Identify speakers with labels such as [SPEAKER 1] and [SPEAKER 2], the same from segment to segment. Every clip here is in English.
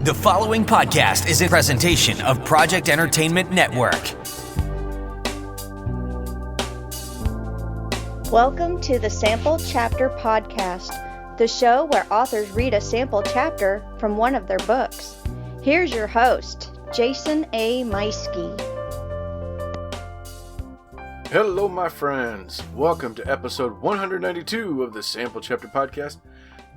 [SPEAKER 1] The following podcast is a presentation of Project Entertainment Network.
[SPEAKER 2] Welcome to the Sample Chapter podcast, the show where authors read a sample chapter from one of their books. Here's your host, Jason A. Meiske.
[SPEAKER 3] Hello, my friends. Welcome to episode 192 of the Sample Chapter podcast.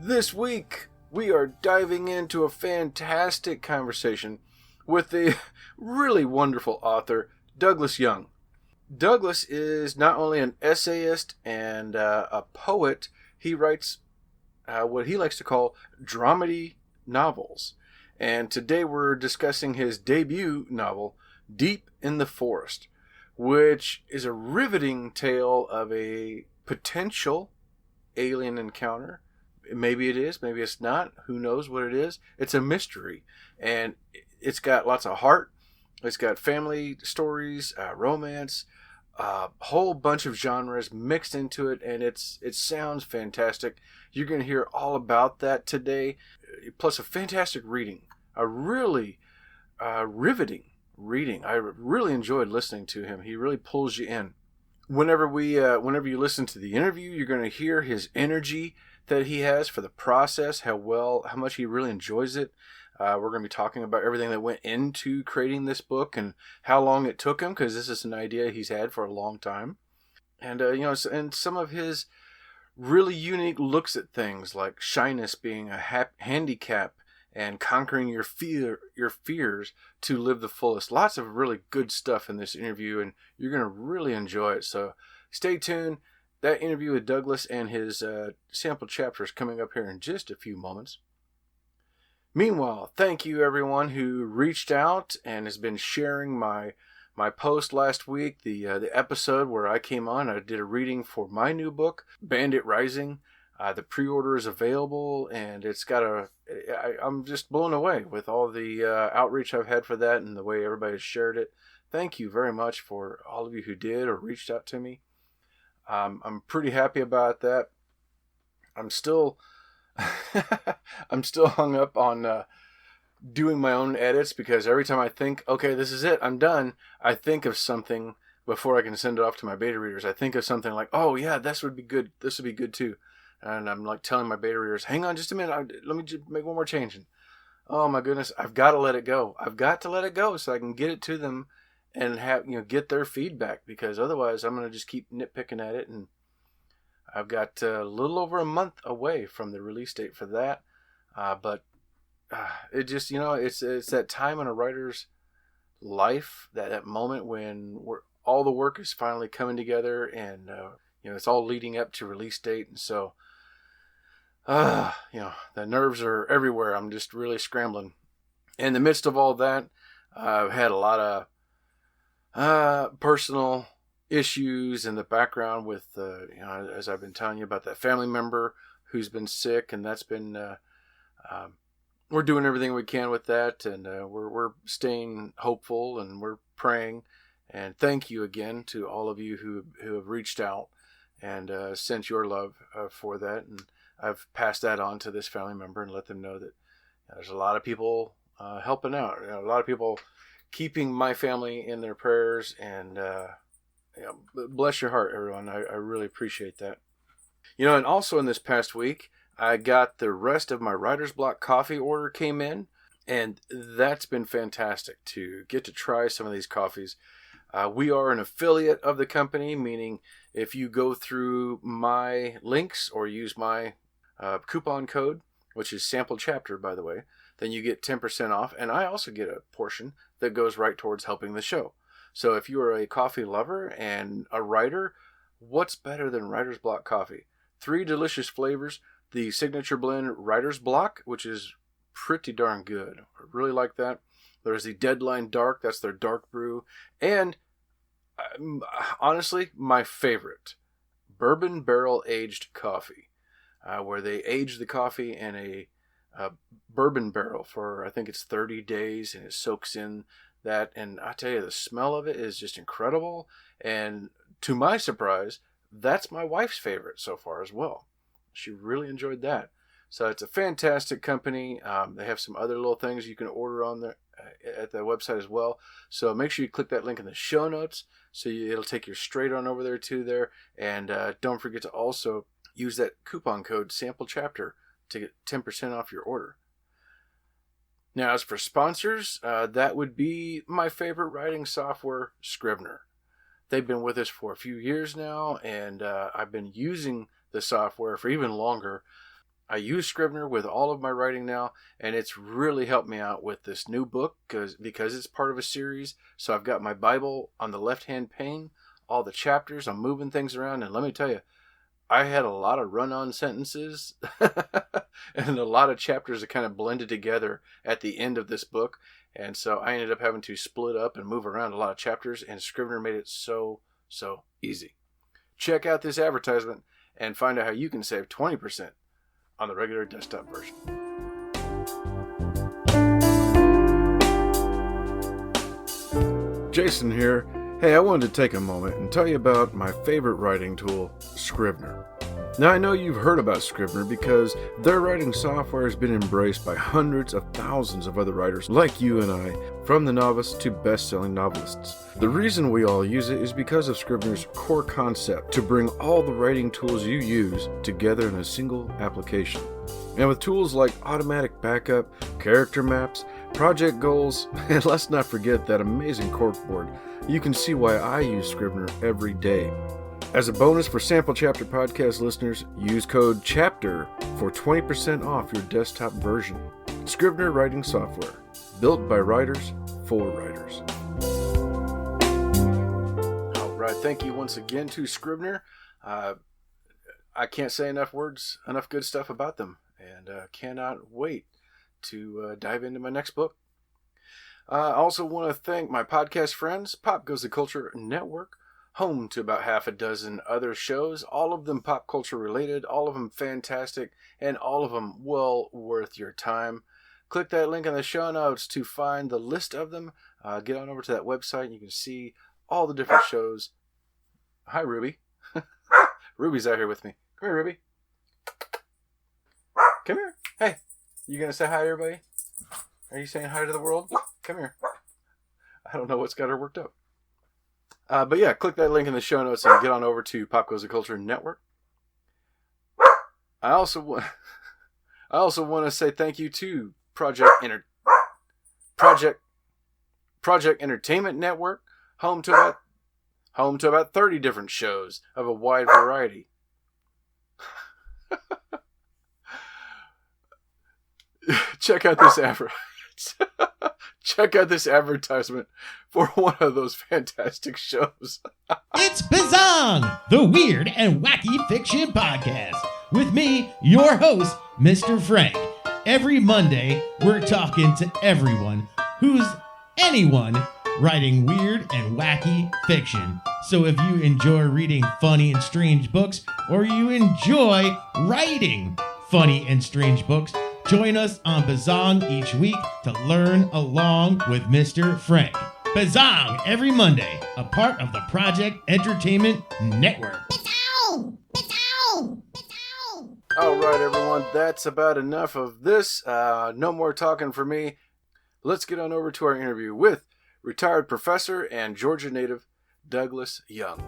[SPEAKER 3] This week, we are diving into a fantastic conversation with a really wonderful author, Douglas Young. Douglas is not only an essayist and a poet, he writes what he likes to call dramedy novels. And today we're discussing his debut novel, Deep in the Forest, which is a riveting tale of a potential alien encounter. Maybe it is, maybe it's not. Who knows what it is? It's a mystery. And it's got lots of heart. It's got family stories, romance, a whole bunch of genres mixed into it. And it sounds fantastic. You're going to hear all about that today. Plus a fantastic reading. A really riveting reading. I really enjoyed listening to him. He really pulls you in. Whenever you listen to the interview, you're going to hear his energy that he has for the process, how much he really enjoys it. We're going to be talking about everything that went into creating this book and how long it took him, because this is an idea he's had for a long time. And and some of his really unique looks at things, like shyness being a handicap and conquering your fears to live the fullest. Lots of really good stuff in this interview, and you're going to really enjoy it. So stay tuned. That interview with Douglas and his sample chapter is coming up here in just a few moments. Meanwhile, thank you everyone who reached out and has been sharing my post last week, the episode where I came on. I did a reading for my new book, Bandit Rising. The pre-order is available, and I'm just blown away with all the outreach I've had for that and the way everybody's shared it. Thank you very much for all of you who did or reached out to me. I'm pretty happy about that. I'm still hung up on doing my own edits, because every time I think, okay, this is it, I'm done, I think of something before I can send it off to my beta readers. I think of something like, oh yeah, this would be good. This would be good too. And I'm like telling my beta readers, hang on just a minute, let me just make one more change. And, oh my goodness, I've got to let it go. I've got to let it go so I can get it to them and get their feedback, because otherwise I'm going to just keep nitpicking at it. And I've got a little over a month away from the release date for that. But it just, it's that time in a writer's life, that moment when all the work is finally coming together, and it's all leading up to release date. And so the nerves are everywhere. I'm just really scrambling. In the midst of all that, I've had a lot of personal issues in the background with, as I've been telling you about that family member who's been sick, and that's been, we're doing everything we can with that, and we're staying hopeful, and we're praying. And thank you again to all of you who have reached out and sent your love for that. And I've passed that on to this family member and let them know that there's a lot of people helping out, a lot of people keeping my family in their prayers, and bless your heart, everyone. I really appreciate that. And also in this past week, I got the rest of my writer's block coffee order came in, and that's been fantastic to get to try some of these coffees. We are an affiliate of the company, meaning if you go through my links or use my coupon code, which is Sample Chapter, by the way, then you get 10% off, and I also get a portion that goes right towards helping the show. So if you are a coffee lover and a writer, what's better than Writer's Block coffee? 3 delicious flavors. The signature blend Writer's Block, which is pretty darn good. I really like that. There's the Deadline Dark, that's their dark brew. And honestly, my favorite, bourbon barrel aged coffee, where they age the coffee in a bourbon barrel for, I think it's 30 days, and it soaks in that. And I tell you, the smell of it is just incredible. And to my surprise, that's my wife's favorite so far as well. She really enjoyed that. So it's a fantastic company. They have some other little things you can order on there at the website as well. So make sure you click that link in the show notes. So it'll take you straight on over there to there. And don't forget to also use that coupon code Sample Chapter to get 10% off your order. Now, as for sponsors, that would be my favorite writing software, Scrivener. They've been with us for a few years now, and I've been using the software for even longer. I use Scrivener with all of my writing now, and it's really helped me out with this new book because it's part of a series. So I've got my Bible on the left-hand pane, all the chapters. I'm moving things around, and let me tell you, I had a lot of run-on sentences and a lot of chapters that kind of blended together at the end of this book. And so I ended up having to split up and move around a lot of chapters, and Scrivener made it so easy. Check out this advertisement and find out how you can save 20% on the regular desktop version. Jason here. Hey, I wanted to take a moment and tell you about my favorite writing tool, Scrivener. Now, I know you've heard about Scrivener because their writing software has been embraced by hundreds of thousands of other writers like you and I, from the novice to best-selling novelists. The reason we all use it is because of Scrivener's core concept to bring all the writing tools you use together in a single application. And with tools like automatic backup, character maps, project goals, and let's not forget that amazing corkboard, you can see why I use Scrivener every day. As a bonus for Sample Chapter podcast listeners, use code CHAPTER for 20% off your desktop version. Scrivener writing software, built by writers for writers. All right, thank you once again to Scrivener. I can't say enough good stuff about them, and cannot wait to dive into my next book. I also want to thank my podcast friends, Pop Goes the Culture Network, home to about half a dozen other shows, all of them pop culture related, all of them fantastic, and all of them well worth your time. Click that link in the show notes to find the list of them. Get on over to that website and you can see all the different shows. Hi, Ruby. Ruby's out here with me. Come here, Ruby. Come here. Hey, you going to say hi to everybody? Are you saying hi to the world? Come here. I don't know what's got her worked up. But yeah, click that link in the show notes and get on over to Pop Goes the Culture Network. I also want to say thank you to Project Entertainment Network, home to about 30 different shows of a wide variety. Check out this advertisement for one of those fantastic shows.
[SPEAKER 4] It's Bazong, the weird and wacky fiction podcast. With me, your host, Mr. Frank. Every Monday, we're talking to everyone who's anyone writing weird and wacky fiction. So if you enjoy reading funny and strange books, or you enjoy writing funny and strange books, join us on Bazong each week to learn along with Mr. Frank. Bazong every Monday, a part of the Project Entertainment Network. Bazong! Bazong! Bazong!
[SPEAKER 3] All right, everyone, that's about enough of this. No more talking for me. Let's get on over to our interview with retired professor and Georgia native Douglas Young.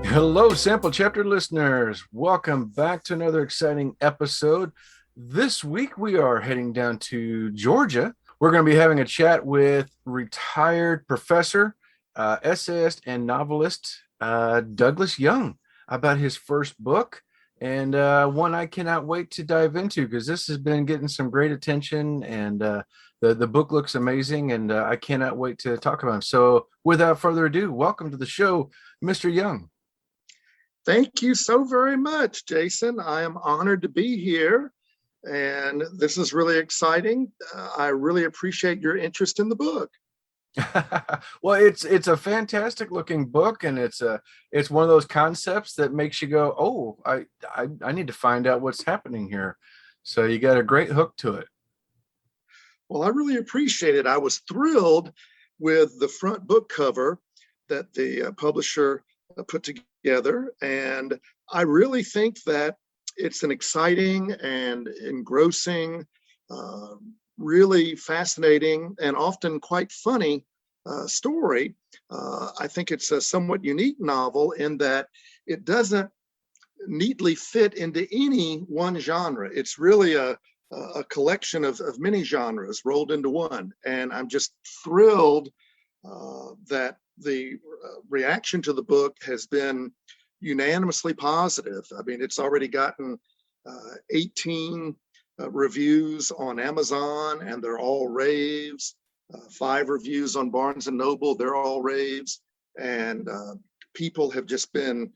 [SPEAKER 3] Hello, Sample Chapter listeners. Welcome back to another exciting episode. This week we are heading down to Georgia. We're going to be having a chat with retired professor, essayist, and novelist Douglas Young about his first book, and one I cannot wait to dive into because this has been getting some great attention, and the book looks amazing, and I cannot wait to talk about it. So without further ado, welcome to the show, Mr. Young.
[SPEAKER 5] Thank you so very much, Jason. I am honored to be here, and this is really exciting. I really appreciate your interest in the book.
[SPEAKER 3] Well, it's a fantastic looking book, and it's one of those concepts that makes you go, oh, I need to find out what's happening here. So you got a great hook to it.
[SPEAKER 5] Well, I really appreciate it. I was thrilled with the front book cover. that the publisher put together. And I really think that it's an exciting and engrossing, really fascinating, and often quite funny story. I think it's a somewhat unique novel in that it doesn't neatly fit into any one genre. It's really a collection of many genres rolled into one. And I'm just thrilled that the reaction to the book has been unanimously positive. I mean, it's already gotten 18 reviews on Amazon, and they're all raves. 5 reviews on Barnes and Noble, they're all raves. And people have just been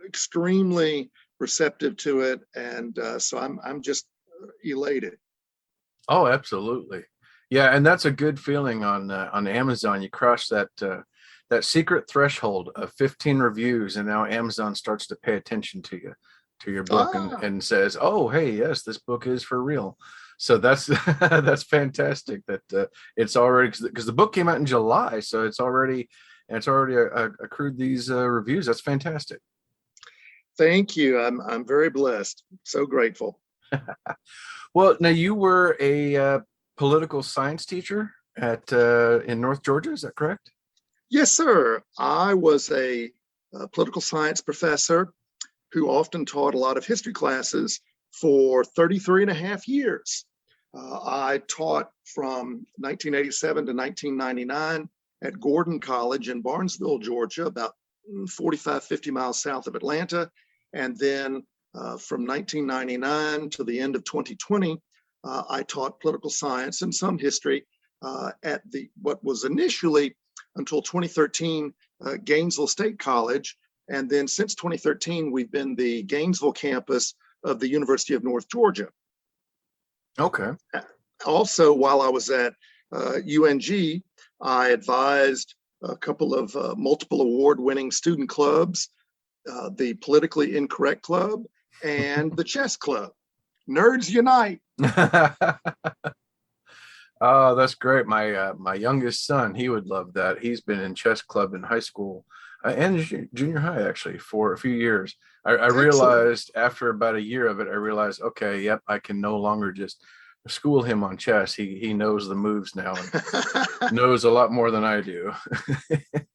[SPEAKER 5] extremely receptive to it, and so I'm just elated.
[SPEAKER 3] Oh, absolutely. Yeah, and that's a good feeling on Amazon. You cross that secret threshold of 15 reviews, and now Amazon starts to pay attention to your book and says, "Oh, hey, yes, this book is for real." So that's that's fantastic that it's already, because the book came out in July, so it's already accrued these reviews. That's fantastic.
[SPEAKER 5] Thank you. I'm very blessed. So grateful.
[SPEAKER 3] Well, now you were a political science teacher at in North Georgia, is that correct?
[SPEAKER 5] Yes, sir. I was a political science professor who often taught a lot of history classes for 33 and a half years. I taught from 1987 to 1999 at Gordon College in Barnesville, Georgia, about 45, 50 miles south of Atlanta. And then from 1999 to the end of 2020, I taught political science and some history at what was initially, until 2013, Gainesville State College. And then since 2013, we've been the Gainesville campus of the University of North Georgia.
[SPEAKER 3] Okay.
[SPEAKER 5] Also, while I was at UNG, I advised a couple of multiple award-winning student clubs, the Politically Incorrect Club and the Chess Club. Nerds unite.
[SPEAKER 3] Oh, that's great. My youngest son, he would love that. He's been in chess club in high school and junior high, actually, for a few years. I realized after about a year of it, I realized, okay, yep, I can no longer just school him on chess. He knows the moves now and knows a lot more than I do.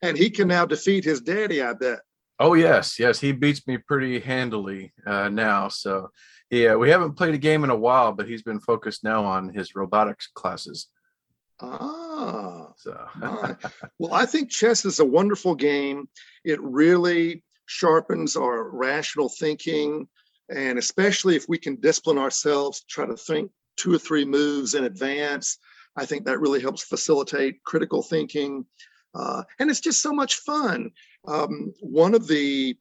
[SPEAKER 5] And he can now defeat his daddy, I bet.
[SPEAKER 3] Oh, yes. He beats me pretty handily now. So yeah, we haven't played a game in a while, but he's been focused now on his robotics classes. So.
[SPEAKER 5] Well, I think chess is a wonderful game. It really sharpens our rational thinking, and especially if we can discipline ourselves to try to think 2 or 3 moves in advance, I think that really helps facilitate critical thinking. And it's just so much fun. One of the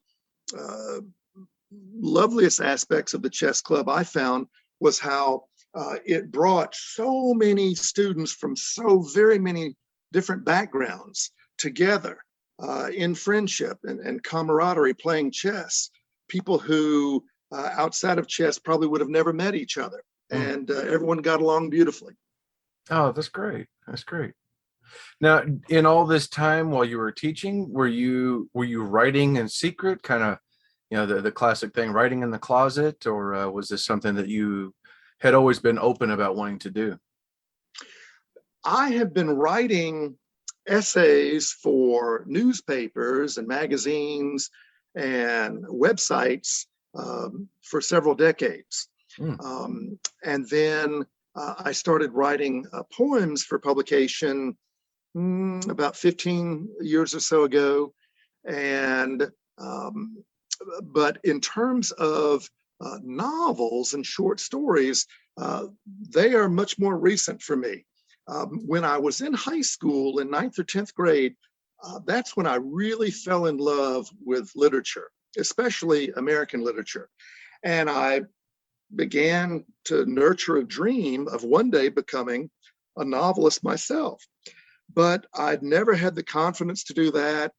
[SPEAKER 5] loveliest aspects of the chess club I found was how it brought so many students from so very many different backgrounds together in friendship and camaraderie playing chess. People who outside of chess probably would have never met each other, and everyone got along beautifully.
[SPEAKER 3] Oh, that's great. That's great. Now, in all this time while you were teaching, were you writing in secret, kind of, the classic thing, writing in the closet, or was this something that you had always been open about wanting to do?
[SPEAKER 5] I have been writing essays for newspapers and magazines and websites for several decades. And then I started writing poems for publication about 15 years or so ago. And but in terms of novels and short stories, they are much more recent for me. When I was in high school in 9th or 10th grade, that's when I really fell in love with literature, especially American literature. And I began to nurture a dream of one day becoming a novelist myself. But I'd never had the confidence to do that.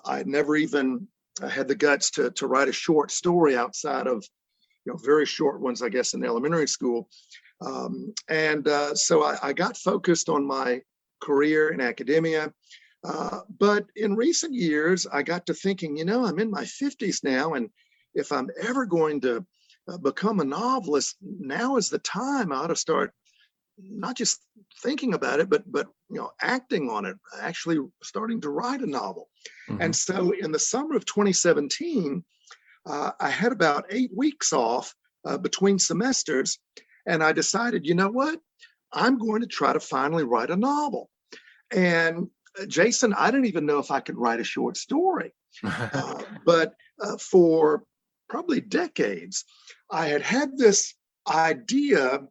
[SPEAKER 5] I'd never even had the guts to write a short story outside of very short ones, I guess, in elementary school. So I got focused on my career in academia. But in recent years, I got to thinking, I'm in my 50s now, and if I'm ever going to become a novelist, now is the time I ought to start not just thinking about it, but acting on it, actually starting to write a novel.
[SPEAKER 3] Mm-hmm.
[SPEAKER 5] And so in the summer of 2017, I had about 8 weeks off between semesters, and I decided, you know what? I'm going to try to finally write a novel. And Jason, I didn't even know if I could write a short story. But for probably decades, I had this idea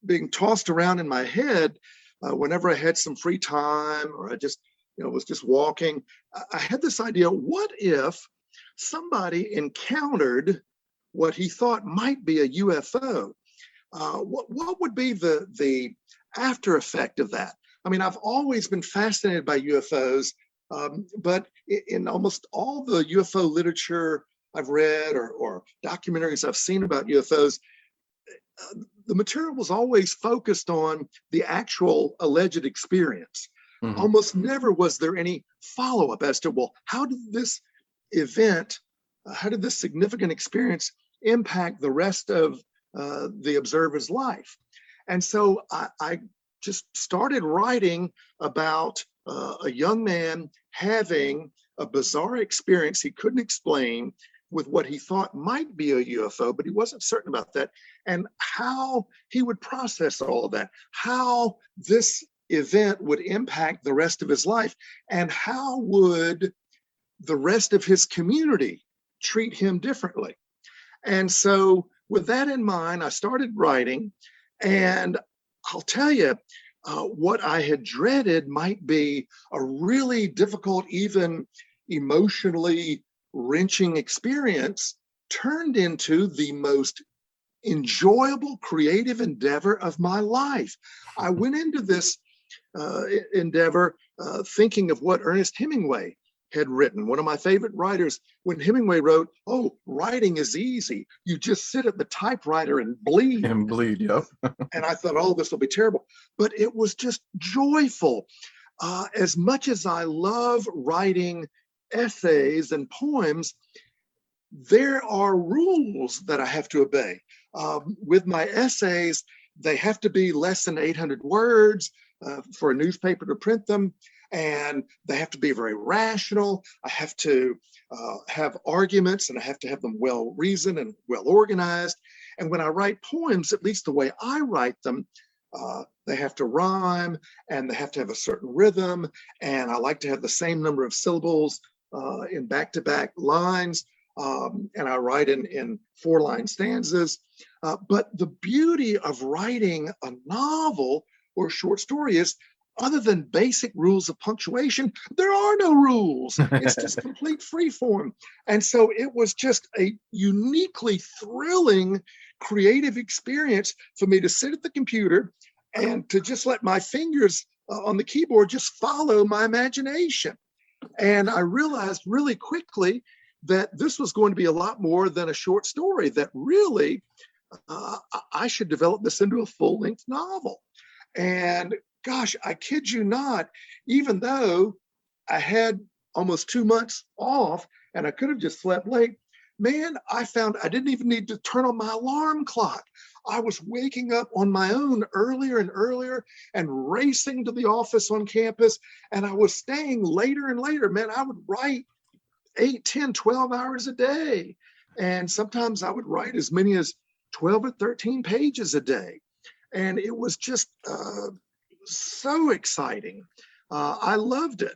[SPEAKER 5] being tossed around in my head whenever I had some free time, or I just, was just walking. I had this idea: what if somebody encountered what he thought might be a UFO? What would be the after effect of that? I mean, I've always been fascinated by UFOs, but in almost all the UFO literature I've read or documentaries I've seen about UFOs, the material was always focused on the actual alleged experience.
[SPEAKER 3] Mm-hmm.
[SPEAKER 5] Almost never was there any follow-up as to, well, how did this event, how did this significant experience impact the rest of the observer's life? And so I just started writing about a young man having a bizarre experience he couldn't explain with what he thought might be a UFO, but he wasn't certain about that, and how he would process all of that, how this event would impact the rest of his life, and how would the rest of his community treat him differently. And so with that in mind, I started writing, and I'll tell you, what I had dreaded might be a really difficult, even emotionally wrenching experience turned into the most enjoyable creative endeavor of my life. I went into this endeavor thinking of what Ernest Hemingway had written, one of my favorite writers. When Hemingway wrote, "Oh, writing is easy. You just sit at the typewriter and bleed."
[SPEAKER 3] And bleed, yep.
[SPEAKER 5] And I thought, oh, this will be terrible. But it was just joyful. As much as I love writing essays and poems, there are rules that I have to obey. With my essays, they have to be less than 800 words for a newspaper to print them. And they have to be very rational. I have to have arguments, and I have to have them well reasoned and well organized. And when I write poems, at least the way I write them, they have to rhyme, and they have to have a certain rhythm. And I like to have the same number of syllables in back-to-back lines. And I write in 4-line stanzas. But the beauty of writing a novel or a short story is, other than basic rules of punctuation, there are no rules. It's just complete free form. And so it was just a uniquely thrilling creative experience for me to sit at the computer and to just let my fingers on the keyboard just follow my imagination. And I realized really quickly that this was going to be a lot more than a short story, that really I should develop this into a full-length novel. And gosh, I kid you not, even though I had almost 2 months off and I could have just slept late, man, I found I didn't even need to turn on my alarm clock. I was waking up on my own earlier and earlier and racing to the office on campus. And I was staying later and later. Man, I would write 8, 10, 12 hours a day. And sometimes I would write as many as 12 or 13 pages a day. And it was just so exciting. I loved it.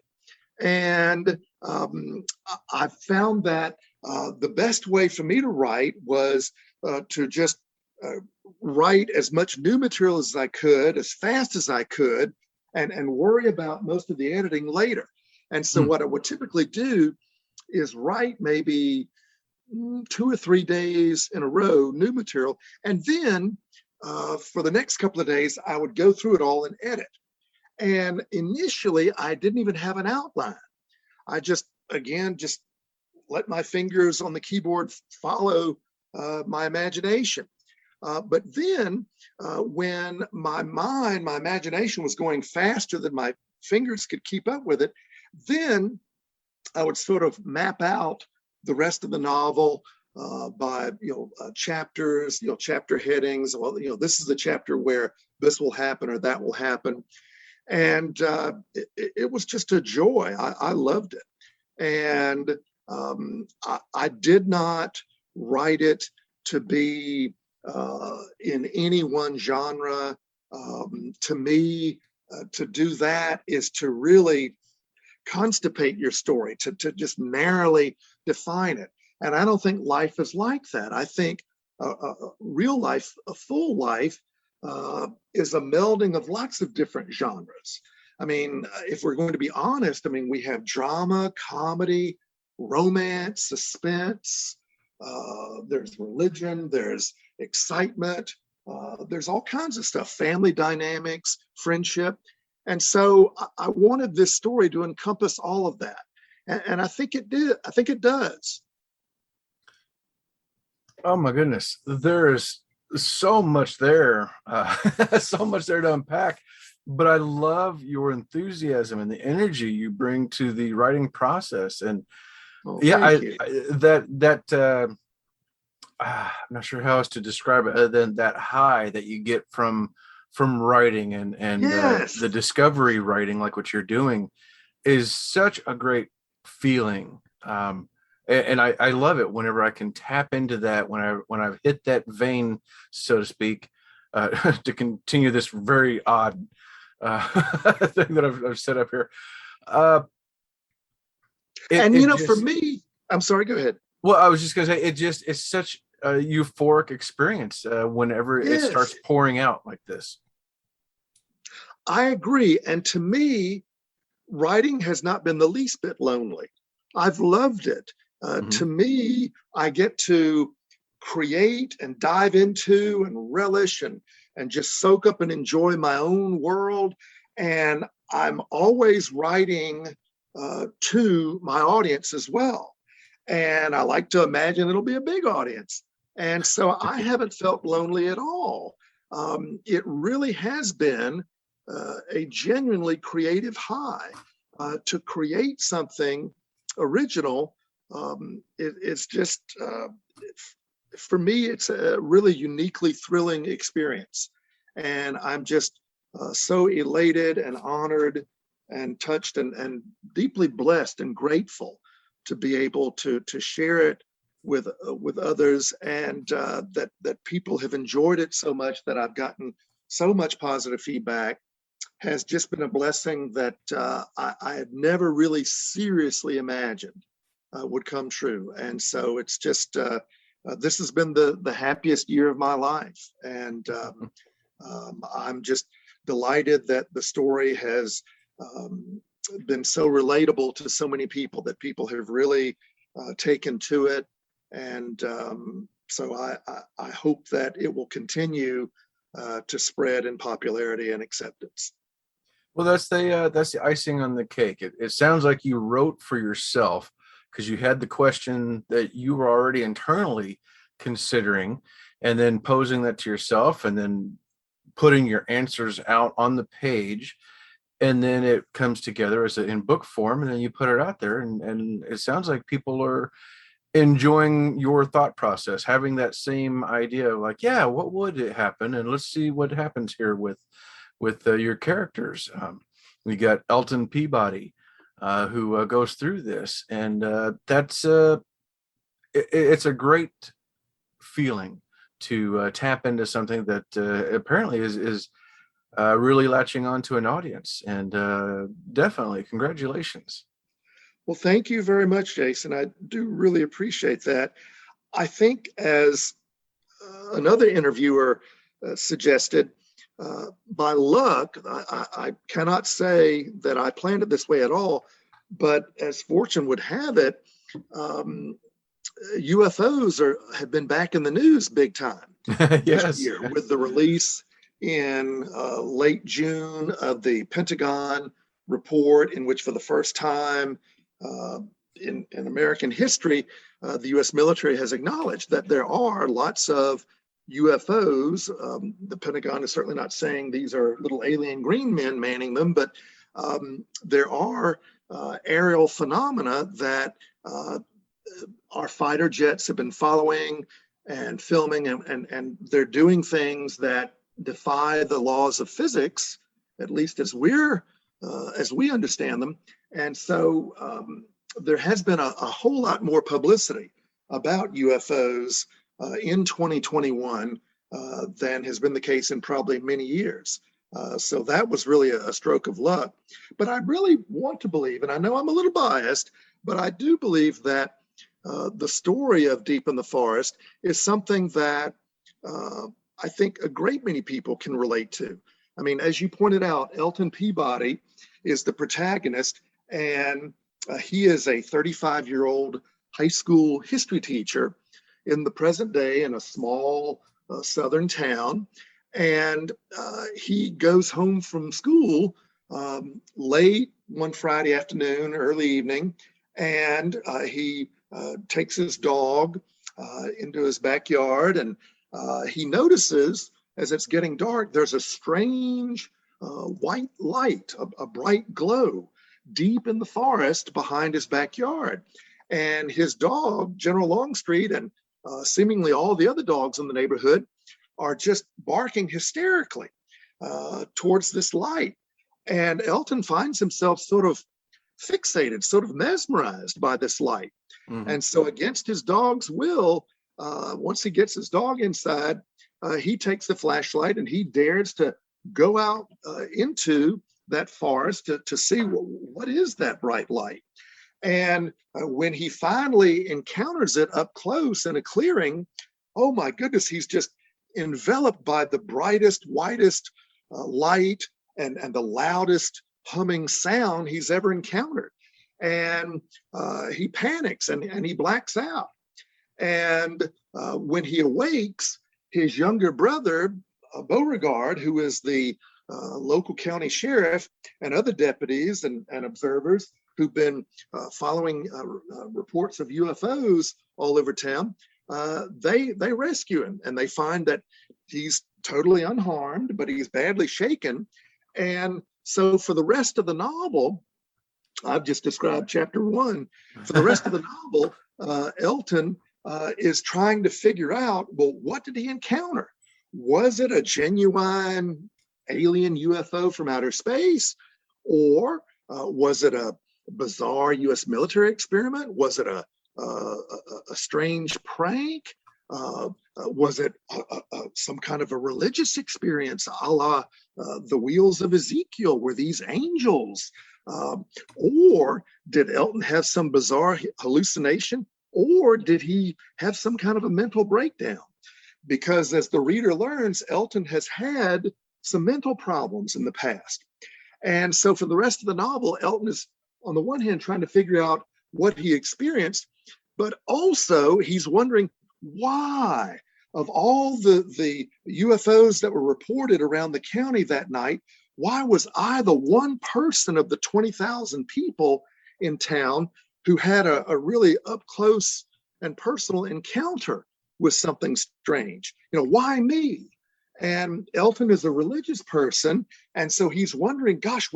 [SPEAKER 5] And I found that the best way for me to write was to just write as much new material as I could, as fast as I could, and worry about most of the editing later. And so what I would typically do is write maybe 2 or 3 days in a row, new material. And then for the next couple of days, I would go through it all and edit. And initially, I didn't even have an outline. I just let my fingers on the keyboard follow my imagination. But then when my imagination was going faster than my fingers could keep up with it. Then I would sort of map out the rest of the novel by chapters, chapter headings. Well, this is the chapter where this will happen or that will happen, and it was just a joy. I loved it, and I did not write it to be in any one genre. To me, to do that is to really constipate your story, to just narrowly define it. And I don't think life is like that. I think real life, a full life, is a melding of lots of different genres. I mean, if we're going to be honest, I mean, we have drama, comedy, romance, suspense, there's religion, there's excitement, there's all kinds of stuff, family dynamics, friendship. And so I wanted this story to encompass all of that. And I think it did. I think it does.
[SPEAKER 3] Oh my goodness. There is so much there, so much there to unpack. But I love your enthusiasm and the energy you bring to the writing process. And I'm not sure how else to describe it other than that high that you get from writing and
[SPEAKER 5] Yes.
[SPEAKER 3] The discovery writing, like what you're doing, is such a great feeling. And I love it whenever I can tap into that, when I've hit that vein, so to speak, to continue this very odd thing that I've set up here.
[SPEAKER 5] For me, I'm sorry, go ahead.
[SPEAKER 3] Well, I was just going to say, it's such a euphoric experience whenever it starts pouring out like this.
[SPEAKER 5] I agree. And to me, writing has not been the least bit lonely. I've loved it. To me, I get to create and dive into and relish and just soak up and enjoy my own world. And I'm always writing to my audience as well. And I like to imagine it'll be a big audience. And so I haven't felt lonely at all. It really has been a genuinely creative high. To create something original, it's just, for me, it's a really uniquely thrilling experience. And I'm just so elated and honored and touched and deeply blessed and grateful to be able to share it with others, and that people have enjoyed it so much, that I've gotten so much positive feedback, has just been a blessing that I had never really seriously imagined would come true. And so it's just, this has been the happiest year of my life. And I'm just delighted that the story has been so relatable to so many people, that people have really taken to it. And so I hope that it will continue to spread in popularity and acceptance.
[SPEAKER 3] Well, that's the icing on the cake. It sounds like you wrote for yourself, because you had the question that you were already internally considering, and then posing that to yourself, and then putting your answers out on the page, and then it comes together in book form, and then you put it out there, and it sounds like people are enjoying your thought process, having that same idea of like, yeah, what would it happen, and let's see what happens here with your characters. We got Elton Peabody, who goes through this, and that's it's a great feeling to tap into something that apparently is really latching on to an audience. And definitely congratulations.
[SPEAKER 5] Well, thank you very much, Jason. I do really appreciate that. I think, as another interviewer suggested, by luck, I cannot say that I planned it this way at all, but as fortune would have it, UFOs have been back in the news big time this year, with the release in late June of the Pentagon report, in which for the first time in American history, the U.S. military has acknowledged that there are lots of UFOs. The Pentagon is certainly not saying these are little alien green men manning them, but there are aerial phenomena that our fighter jets have been following and filming, and they're doing things that defy the laws of physics, at least as we understand them. And so there has been a whole lot more publicity about UFOs in 2021 than has been the case in probably many years. So that was really a stroke of luck. But I really want to believe, and I know I'm a little biased, but I do believe that the story of Deep in the Forest is something that I think a great many people can relate to. I mean, as you pointed out, Elton Peabody is the protagonist, and he is a 35-year-old high school history teacher in the present day in a small southern town. And he goes home from school late one Friday afternoon, early evening, and he takes his dog into his backyard, and he notices as it's getting dark, there's a strange white light, a bright glow deep in the forest behind his backyard. And his dog, General Longstreet, and seemingly all the other dogs in the neighborhood are just barking hysterically towards this light. And Elton finds himself sort of fixated, sort of mesmerized by this light. Mm-hmm. And so against his dog's will, once he gets his dog inside, he takes the flashlight and he dares to go out into that forest to see what is that bright light. And when he finally encounters it up close in a clearing, oh my goodness, he's just enveloped by the brightest, whitest light and the loudest humming sound he's ever encountered. And he panics and he blacks out. And when he awakes, his younger brother, Beauregard, who is the local county sheriff, and other deputies and observers who've been following reports of UFOs all over town, they rescue him, and they find that he's totally unharmed, but he's badly shaken. And so for the rest of the novel, I've just described chapter 1. For the rest of the novel, Elton is trying to figure out, well, what did he encounter? Was it a genuine alien UFO from outer space? Or was it a bizarre U.S. military experiment? Was it a strange prank? Was it some kind of a religious experience, a la the Wheels of Ezekiel? Were these angels? Or did Elton have some bizarre hallucination? Or did he have some kind of a mental breakdown? Because as the reader learns, Elton has had some mental problems in the past. And so for the rest of the novel, Elton is, on the one hand, trying to figure out what he experienced, but also he's wondering why, of all the UFOs that were reported around the county that night, why was I the one person of the 20,000 people in town who had a really up close and personal encounter with something strange? You know, why me? And Elton is a religious person, and so he's wondering, gosh,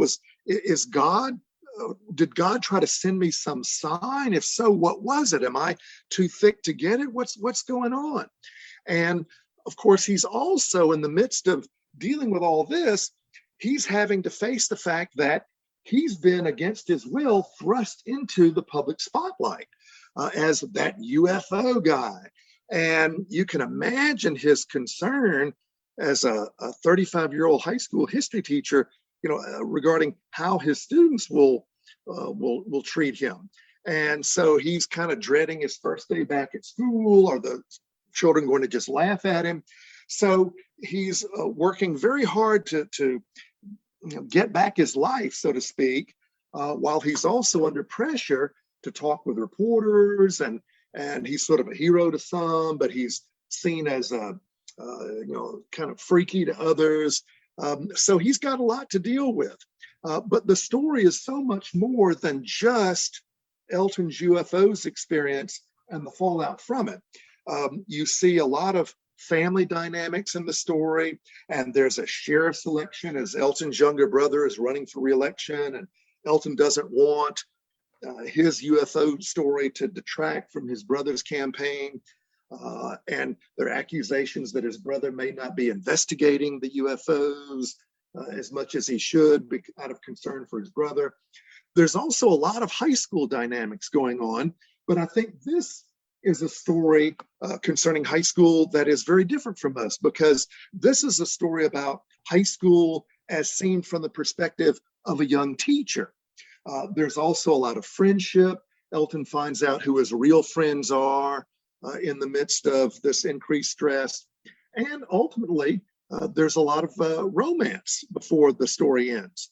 [SPEAKER 5] did God try to send me some sign? If so, what was it? Am I too thick to get it? What's going on? And of course, he's also in the midst of dealing with all this, he's having to face the fact that he's been, against his will, thrust into the public spotlight as that UFO guy. And you can imagine his concern as a 35-year-old high school history teacher, regarding how his students will treat him. And so he's kind of dreading his first day back at school. Are the children going to just laugh at him? So he's working very hard to get back his life, so to speak, while he's also under pressure to talk with reporters, and he's sort of a hero to some, but he's seen as kind of freaky to others. So he's got a lot to deal with. But the story is so much more than just Elton's UFOs experience and the fallout from it. You see a lot of family dynamics in the story. And there's a sheriff's election as Elton's younger brother is running for re-election, and Elton doesn't want his UFO story to detract from his brother's campaign. And there are accusations that his brother may not be investigating the UFOs as much as he should out of concern for his brother. There's also a lot of high school dynamics going on, but I think this is a story concerning high school that is very different from us, because this is a story about high school as seen from the perspective of a young teacher. There's also a lot of friendship. Elton finds out who his real friends are in the midst of this increased stress. And ultimately, there's a lot of romance before the story ends.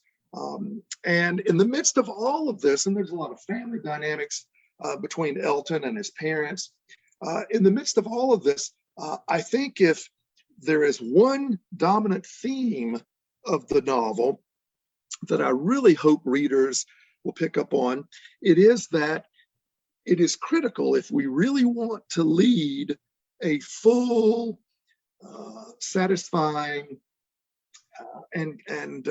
[SPEAKER 5] And in the midst of all of this, and there's a lot of family dynamics between Elton and his parents. In the midst of all of this, I think if there is one dominant theme of the novel that I really hope readers will pick up on, it is that it is critical, if we really want to lead a full, satisfying, and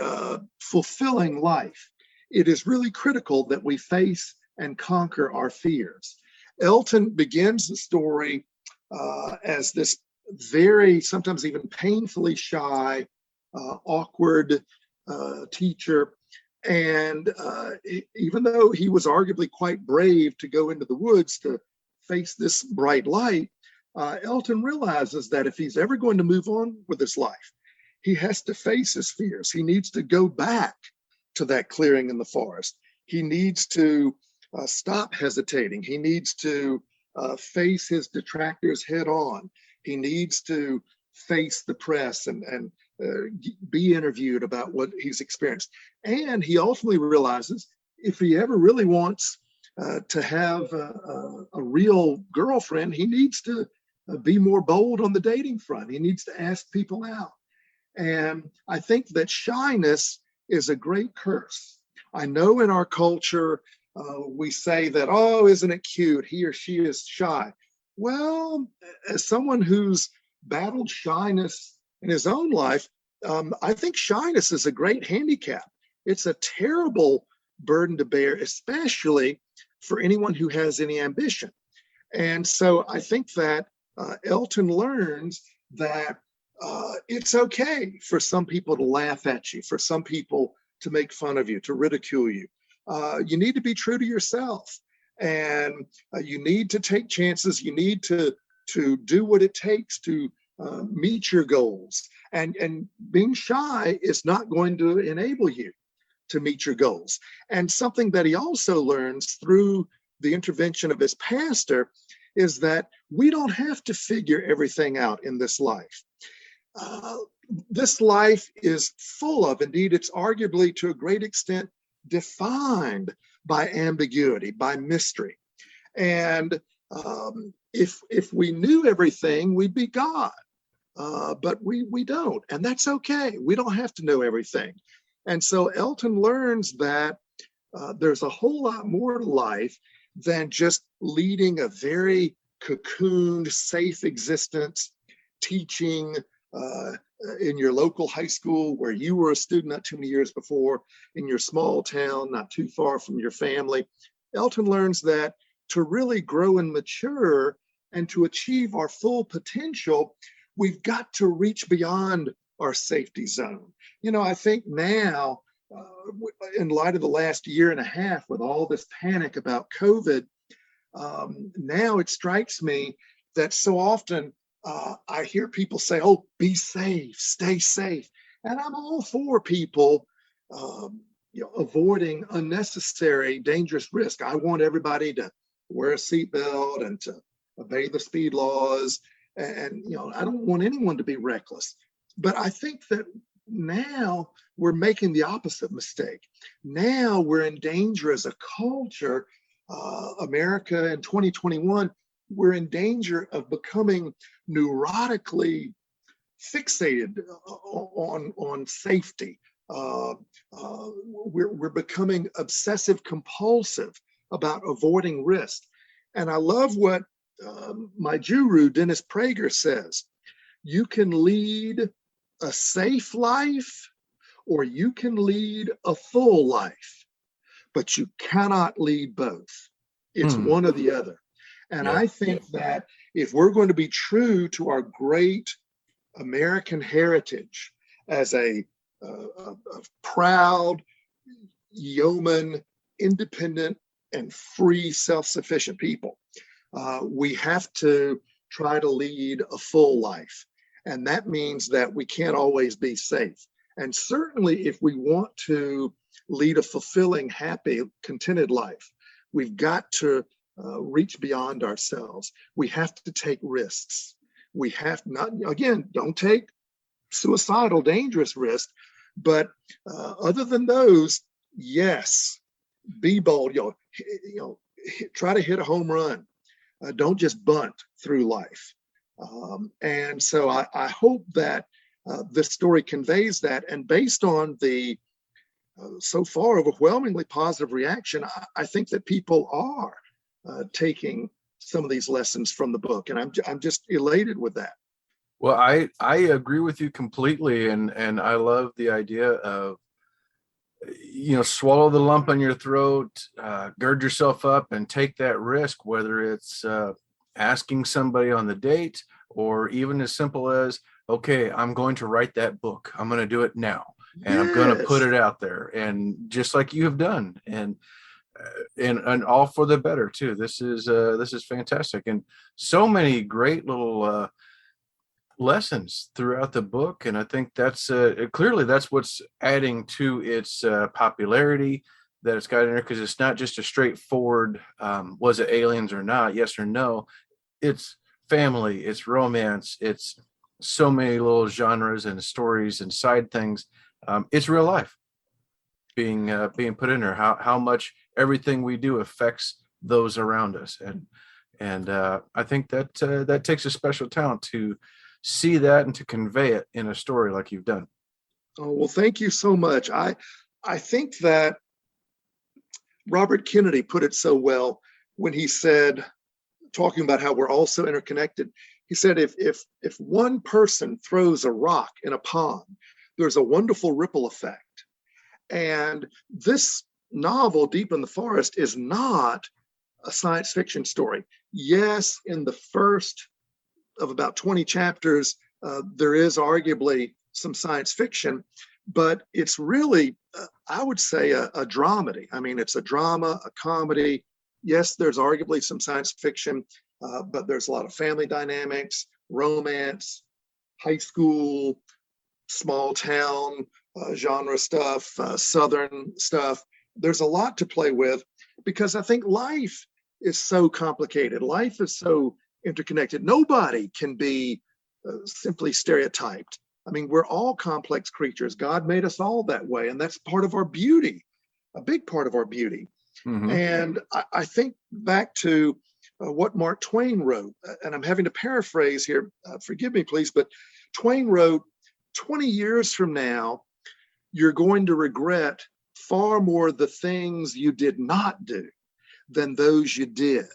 [SPEAKER 5] fulfilling life, it is really critical that we face and conquer our fears. Elton begins the story as this very, sometimes even painfully shy, awkward teacher. And even though he was arguably quite brave to go into the woods to face this bright light, Elton realizes that if he's ever going to move on with his life, he has to face his fears. He needs to go back to that clearing in the forest. He needs to stop hesitating. He needs to face his detractors head on. He needs to face the press and be interviewed about what he's experienced. And he ultimately realizes if he ever really wants to have a real girlfriend, he needs to be more bold on the dating front. He needs to ask people out. And I think that shyness is a great curse. I know in our culture, we say that, oh, isn't it cute? He or she is shy. Well, as someone who's battled shyness in his own life, I think shyness is a great handicap. It's a terrible burden to bear, especially for anyone who has any ambition. And so I think that Elton learns that it's okay for some people to laugh at you, for some people to make fun of you, to ridicule you. You need to be true to yourself, and you need to take chances. You need to do what it takes to meet your goals. And being shy is not going to enable you to meet your goals. And something that he also learns through the intervention of his pastor is that we don't have to figure everything out in this life. This life is full of, indeed, it's arguably to a great extent defined by ambiguity, by mystery. And if we knew everything, we'd be God. But we don't, and that's okay. We don't have to know everything. And so Elton learns that there's a whole lot more to life than just leading a very cocooned, safe existence, teaching in your local high school where you were a student not too many years before, in your small town, not too far from your family. Elton learns that to really grow and mature and to achieve our full potential, we've got to reach beyond our safety zone. You know, I think now, in light of the last year and a half with all this panic about COVID, now it strikes me that so often I hear people say, oh, be safe, stay safe. And I'm all for people avoiding unnecessary, dangerous risk. I want everybody to wear a seatbelt and to obey the speed laws. And, I don't want anyone to be reckless. But I think that now we're making the opposite mistake. Now we're in danger as a culture, America in 2021, we're in danger of becoming neurotically fixated on safety. We're becoming obsessive compulsive about avoiding risk. And I love what my guru, Dennis Prager, says. You can lead a safe life or you can lead a full life, but you cannot lead both. It's one or the other. And I think that if we're going to be true to our great American heritage as a proud, yeoman, independent, and free, self-sufficient people, we have to try to lead a full life. And that means that we can't always be safe. And certainly if we want to lead a fulfilling, happy, contented life, we've got to reach beyond ourselves. We have to take risks. We have not, again, don't take suicidal, dangerous risks, but other than those, yes, be bold. Try to hit a home run. Don't just bunt through life. And so I hope that this story conveys that. And based on the so far overwhelmingly positive reaction, I think that people are taking some of these lessons from the book, and I'm just elated with that.
[SPEAKER 3] Well, I agree with you completely, and I love the idea of, swallow the lump in your throat, gird yourself up, and take that risk, whether it's asking somebody on the date, or even as simple as, okay, I'm going to write that book. I'm going to do it now, and I'm going to put it out there, and just like you have done, and all for the better too. This is fantastic, and so many great little lessons throughout the book, and I think that's clearly that's what's adding to its popularity, that it's got in there, because it's not just a straightforward was it aliens or not, yes or no. It's family, it's romance, it's so many little genres and stories and side things. It's real life being put in there, how much everything we do affects those around us, and I think that takes a special talent to see that and to convey it in a story like you've done.
[SPEAKER 5] Oh, well, thank you so much. I think that Robert Kennedy put it so well when he said, talking about how we're all so interconnected, he said, if one person throws a rock in a pond, there's a wonderful ripple effect. And this novel, Deep in the Forest, is not a science fiction story. Yes, in the first of about 20 chapters, there is arguably some science fiction, but it's really, I would say, a dramedy. I mean, it's a drama, a comedy. Yes, there's arguably some science fiction, but there's a lot of family dynamics, romance, high school, small town genre stuff, Southern stuff. There's a lot to play with, because I think life is so complicated. Life is so interconnected. Nobody can be simply stereotyped. I mean, we're all complex creatures. God made us all that way, and that's part of our beauty, a big part of our beauty. Mm-hmm. And I think back to what Mark Twain wrote, and I'm having to paraphrase here, forgive me, please, but Twain wrote, 20 years from now, you're going to regret far more the things you did not do than those you did.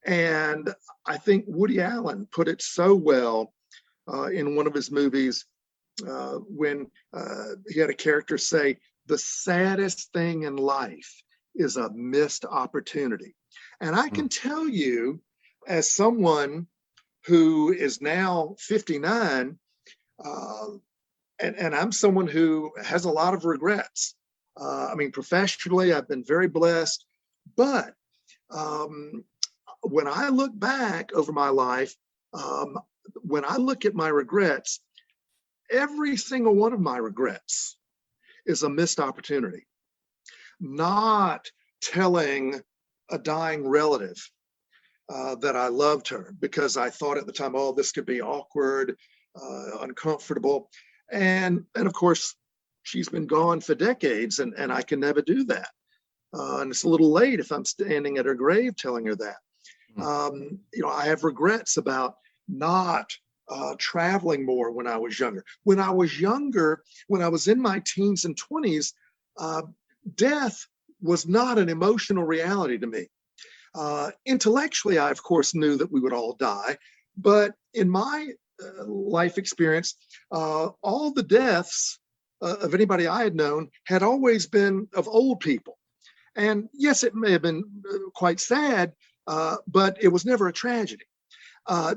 [SPEAKER 5] And I think Woody Allen put it so well in one of his movies when he had a character say, the saddest thing in life is a missed opportunity. And I can tell you, as someone who is now 59, and I'm someone who has a lot of regrets. I mean, professionally, I've been very blessed, but when I look back over my life, when I look at my regrets, every single one of my regrets is a missed opportunity. Not telling a dying relative that I loved her because I thought at the time, oh, this could be awkward, uncomfortable. And of course, she's been gone for decades, and I can never do that. And it's a little late if I'm standing at her grave telling her that. I have regrets about not traveling more when I was younger. When I was younger, when I was in my teens and 20s, death was not an emotional reality to me. Intellectually, I, of course, knew that we would all die. But in my life experience, all the deaths of anybody I had known had always been of old people. And yes, it may have been quite sad, but it was never a tragedy.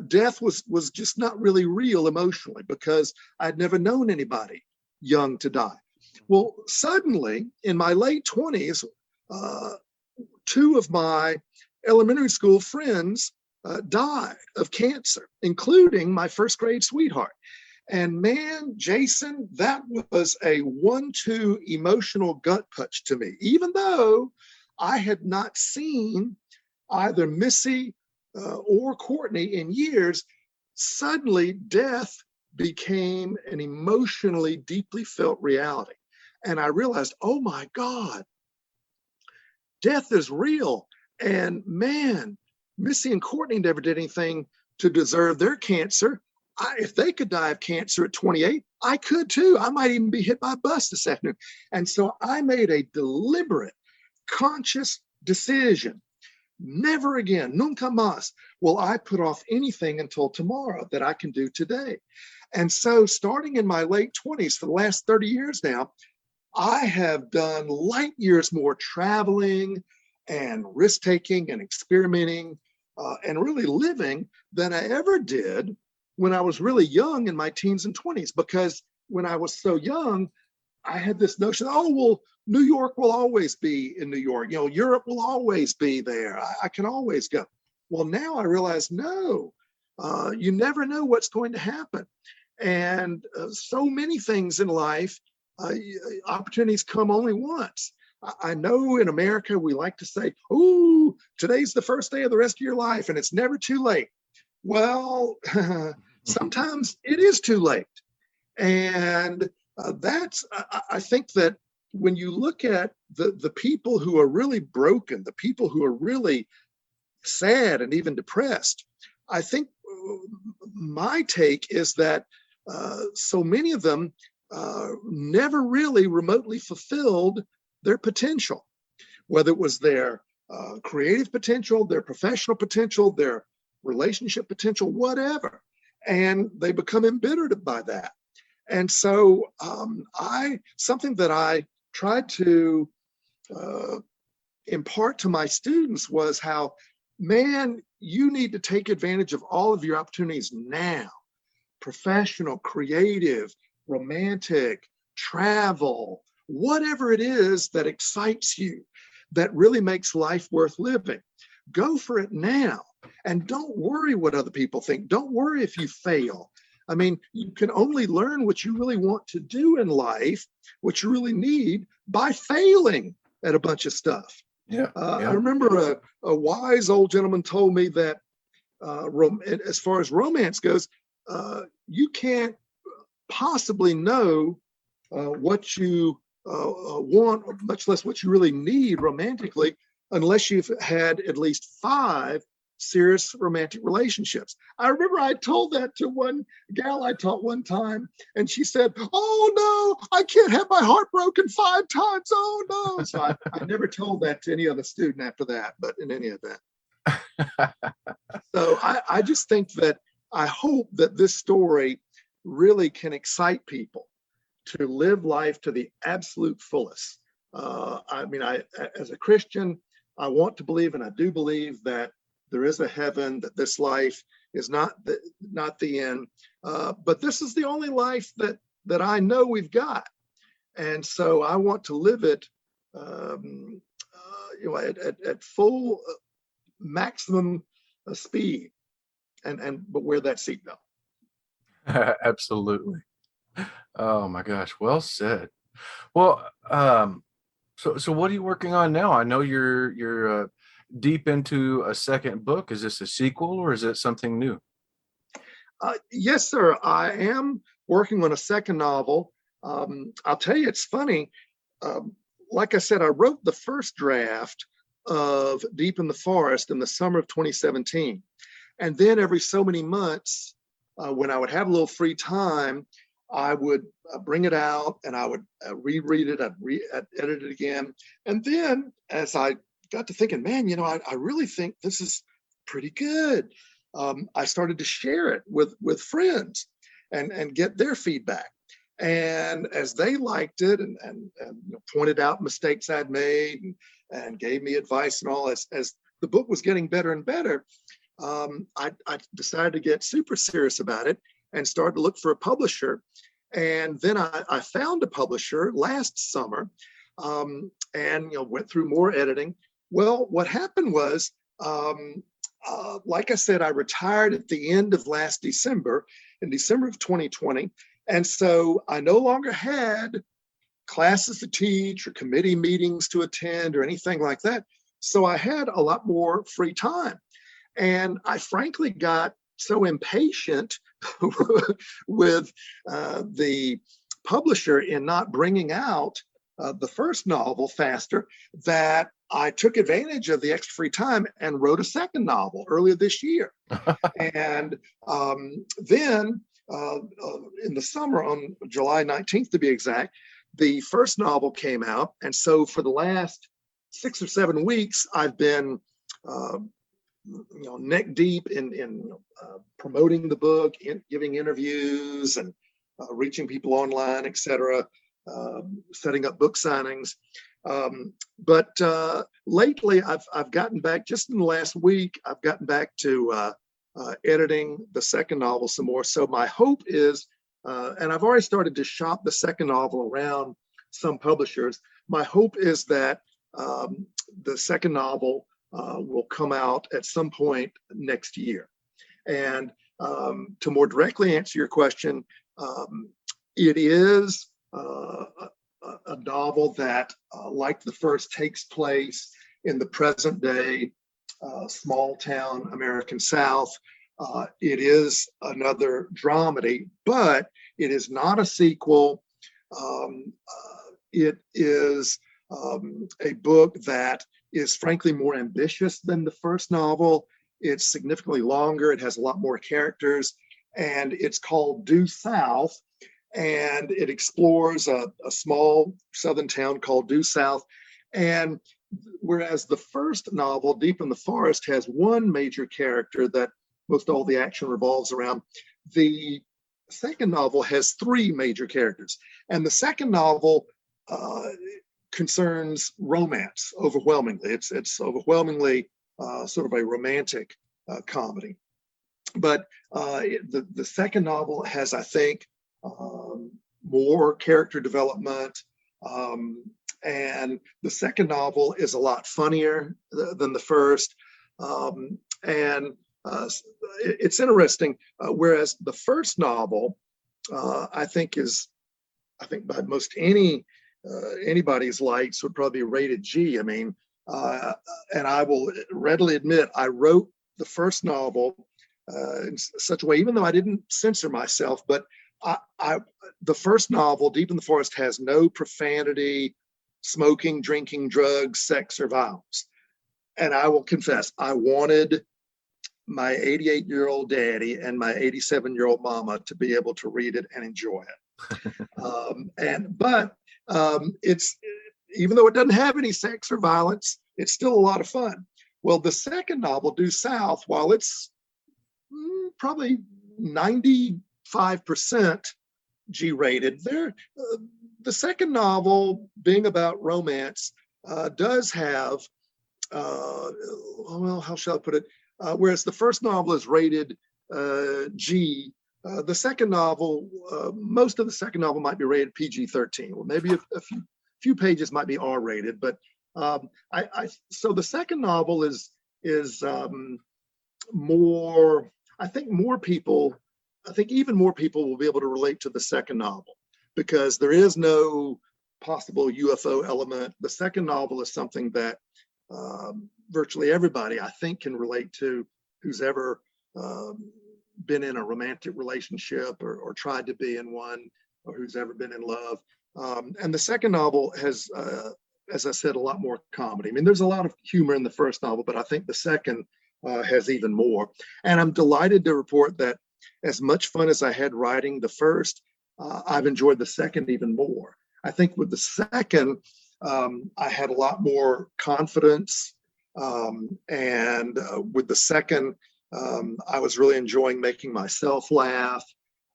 [SPEAKER 5] Death was just not really real emotionally because I'd never known anybody young to die. Well, suddenly in my late 20s, two of my elementary school friends died of cancer, including my first grade sweetheart. And man, Jason, that was a 1-2 emotional gut punch to me, even though I had not seen either Missy or Courtney in years. Suddenly death became an emotionally deeply felt reality. And I realized, oh my God, death is real. And man, Missy and Courtney never did anything to deserve their cancer. If they could die of cancer at 28, I could too. I might even be hit by a bus this afternoon. And so I made a deliberate, conscious decision. Never again, nunca más, will I put off anything until tomorrow that I can do today. And so starting in my late 20s, for the last 30 years now, I have done light years more traveling and risk-taking and experimenting and really living than I ever did when I was really young in my teens and 20s. Because when I was so young, I had this notion, oh, well, New York will always be in New York. Europe will always be there. I can always go. Well, now I realize, no, you never know what's going to happen. And so many things in life, opportunities come only once. I know in America, we like to say, oh, today's the first day of the rest of your life and it's never too late. Well, sometimes it is too late. And I think that when you look at the people who are really broken, the people who are really sad and even depressed, I think my take is that so many of them never really remotely fulfilled their potential, whether it was their creative potential, their professional potential, their relationship potential, whatever. And they become embittered by that. And so something that I tried to impart to my students was how, man, you need to take advantage of all of your opportunities now. Professional, creative, romantic, travel, whatever it is that excites you, that really makes life worth living. Go for it now. And don't worry what other people think. Don't worry if you fail. I mean, you can only learn what you really want to do in life, what you really need, by failing at a bunch of stuff.
[SPEAKER 3] Yeah.
[SPEAKER 5] I remember a wise old gentleman told me that as far as romance goes, you can't possibly know what you want, much less what you really need romantically, unless you've had at least 5 serious romantic relationships. I remember I told that to one gal I taught one time, and she said, oh no, I can't have my heart broken 5 times. Oh no. So I never told that to any other student after that, but in any event. So I just think that I hope that this story really can excite people to live life to the absolute fullest. I mean, as a Christian, I want to believe, and I do believe, that there is a heaven, that this life is not the end. But this is the only life that I know we've got. And so I want to live it at full maximum speed but wear that seatbelt.
[SPEAKER 3] Absolutely. Oh my gosh. Well said. Well, so what are you working on now? I know you're deep into a second book. Is this a sequel or is it something new?
[SPEAKER 5] Yes, sir. I am working on a second novel. I'll tell you, it's funny. Like I said, I wrote the first draft of Deep in the Forest in the summer of 2017. And then every so many months, when I would have a little free time, I would bring it out and I would reread it, I'd edit it again. And then as I got to thinking, man, I really think this is pretty good. I started to share it with friends and get their feedback. And as they liked it and pointed out mistakes I'd made and gave me advice and all, as the book was getting better and better, I decided to get super serious about it and started to look for a publisher. And then I found a publisher last summer, and went through more editing. Well, what happened was, like I said, I retired at the end of last December, in December of 2020. And so I no longer had classes to teach or committee meetings to attend or anything like that. So I had a lot more free time. And I frankly got so impatient with the publisher in not bringing out the first novel faster that I took advantage of the extra free time and wrote a second novel earlier this year. And then in the summer, on July 19th to be exact, the first novel came out. And so for the last 6 or 7 weeks, I've been neck deep in promoting the book, giving interviews and reaching people online, etc., setting up book signings. But lately, I've gotten back, just in the last week, I've gotten back to editing the second novel some more. So my hope is, and I've already started to shop the second novel around some publishers. My hope is that the second novel will come out at some point next year. And to more directly answer your question, it is a novel that, like the first, takes place in the present day small town American South. It is another dramedy, but it is not a sequel. It is a book that is frankly more ambitious than the first novel. It's significantly longer. It has a lot more characters, and it's called Due South. And it explores a small southern town called Due South. And whereas the first novel, Deep in the Forest, has one major character that most all the action revolves around, the second novel has 3 major characters. And the second novel concerns romance overwhelmingly. It's overwhelmingly sort of a romantic comedy. But the second novel has, I think, more character development, and the second novel is a lot funnier than the first, and it's interesting. Whereas the first novel, I think by most anybody's lights would probably be rated G. I mean, and I will readily admit I wrote the first novel in such a way, even though I didn't censor myself, but the first novel, Deep in the Forest, has no profanity, smoking, drinking, drugs, sex, or violence. And I will confess, I wanted my 88-year-old daddy and my 87-year-old mama to be able to read it and enjoy it. But it's, even though it doesn't have any sex or violence, it's still a lot of fun. Well, the second novel, Due South, while it's probably 95% G-rated, the second novel, being about romance, does have, well, how shall I put it? Whereas the first novel is rated G, the second novel, most of the second novel might be rated PG-13. Well, maybe a few pages might be R-rated, but so the second novel is more. I think even more people will be able to relate to the second novel because there is no possible UFO element. The second novel is something that virtually everybody, I think, can relate to, who's ever been in a romantic relationship or tried to be in one, or who's ever been in love. And the second novel has, as I said, a lot more comedy. I mean, there's a lot of humor in the first novel, but I think the second has even more. And I'm delighted to report that as much fun as I had writing the first, I've enjoyed the second even more. I think with the second, I had a lot more confidence. And with the second, I was really enjoying making myself laugh.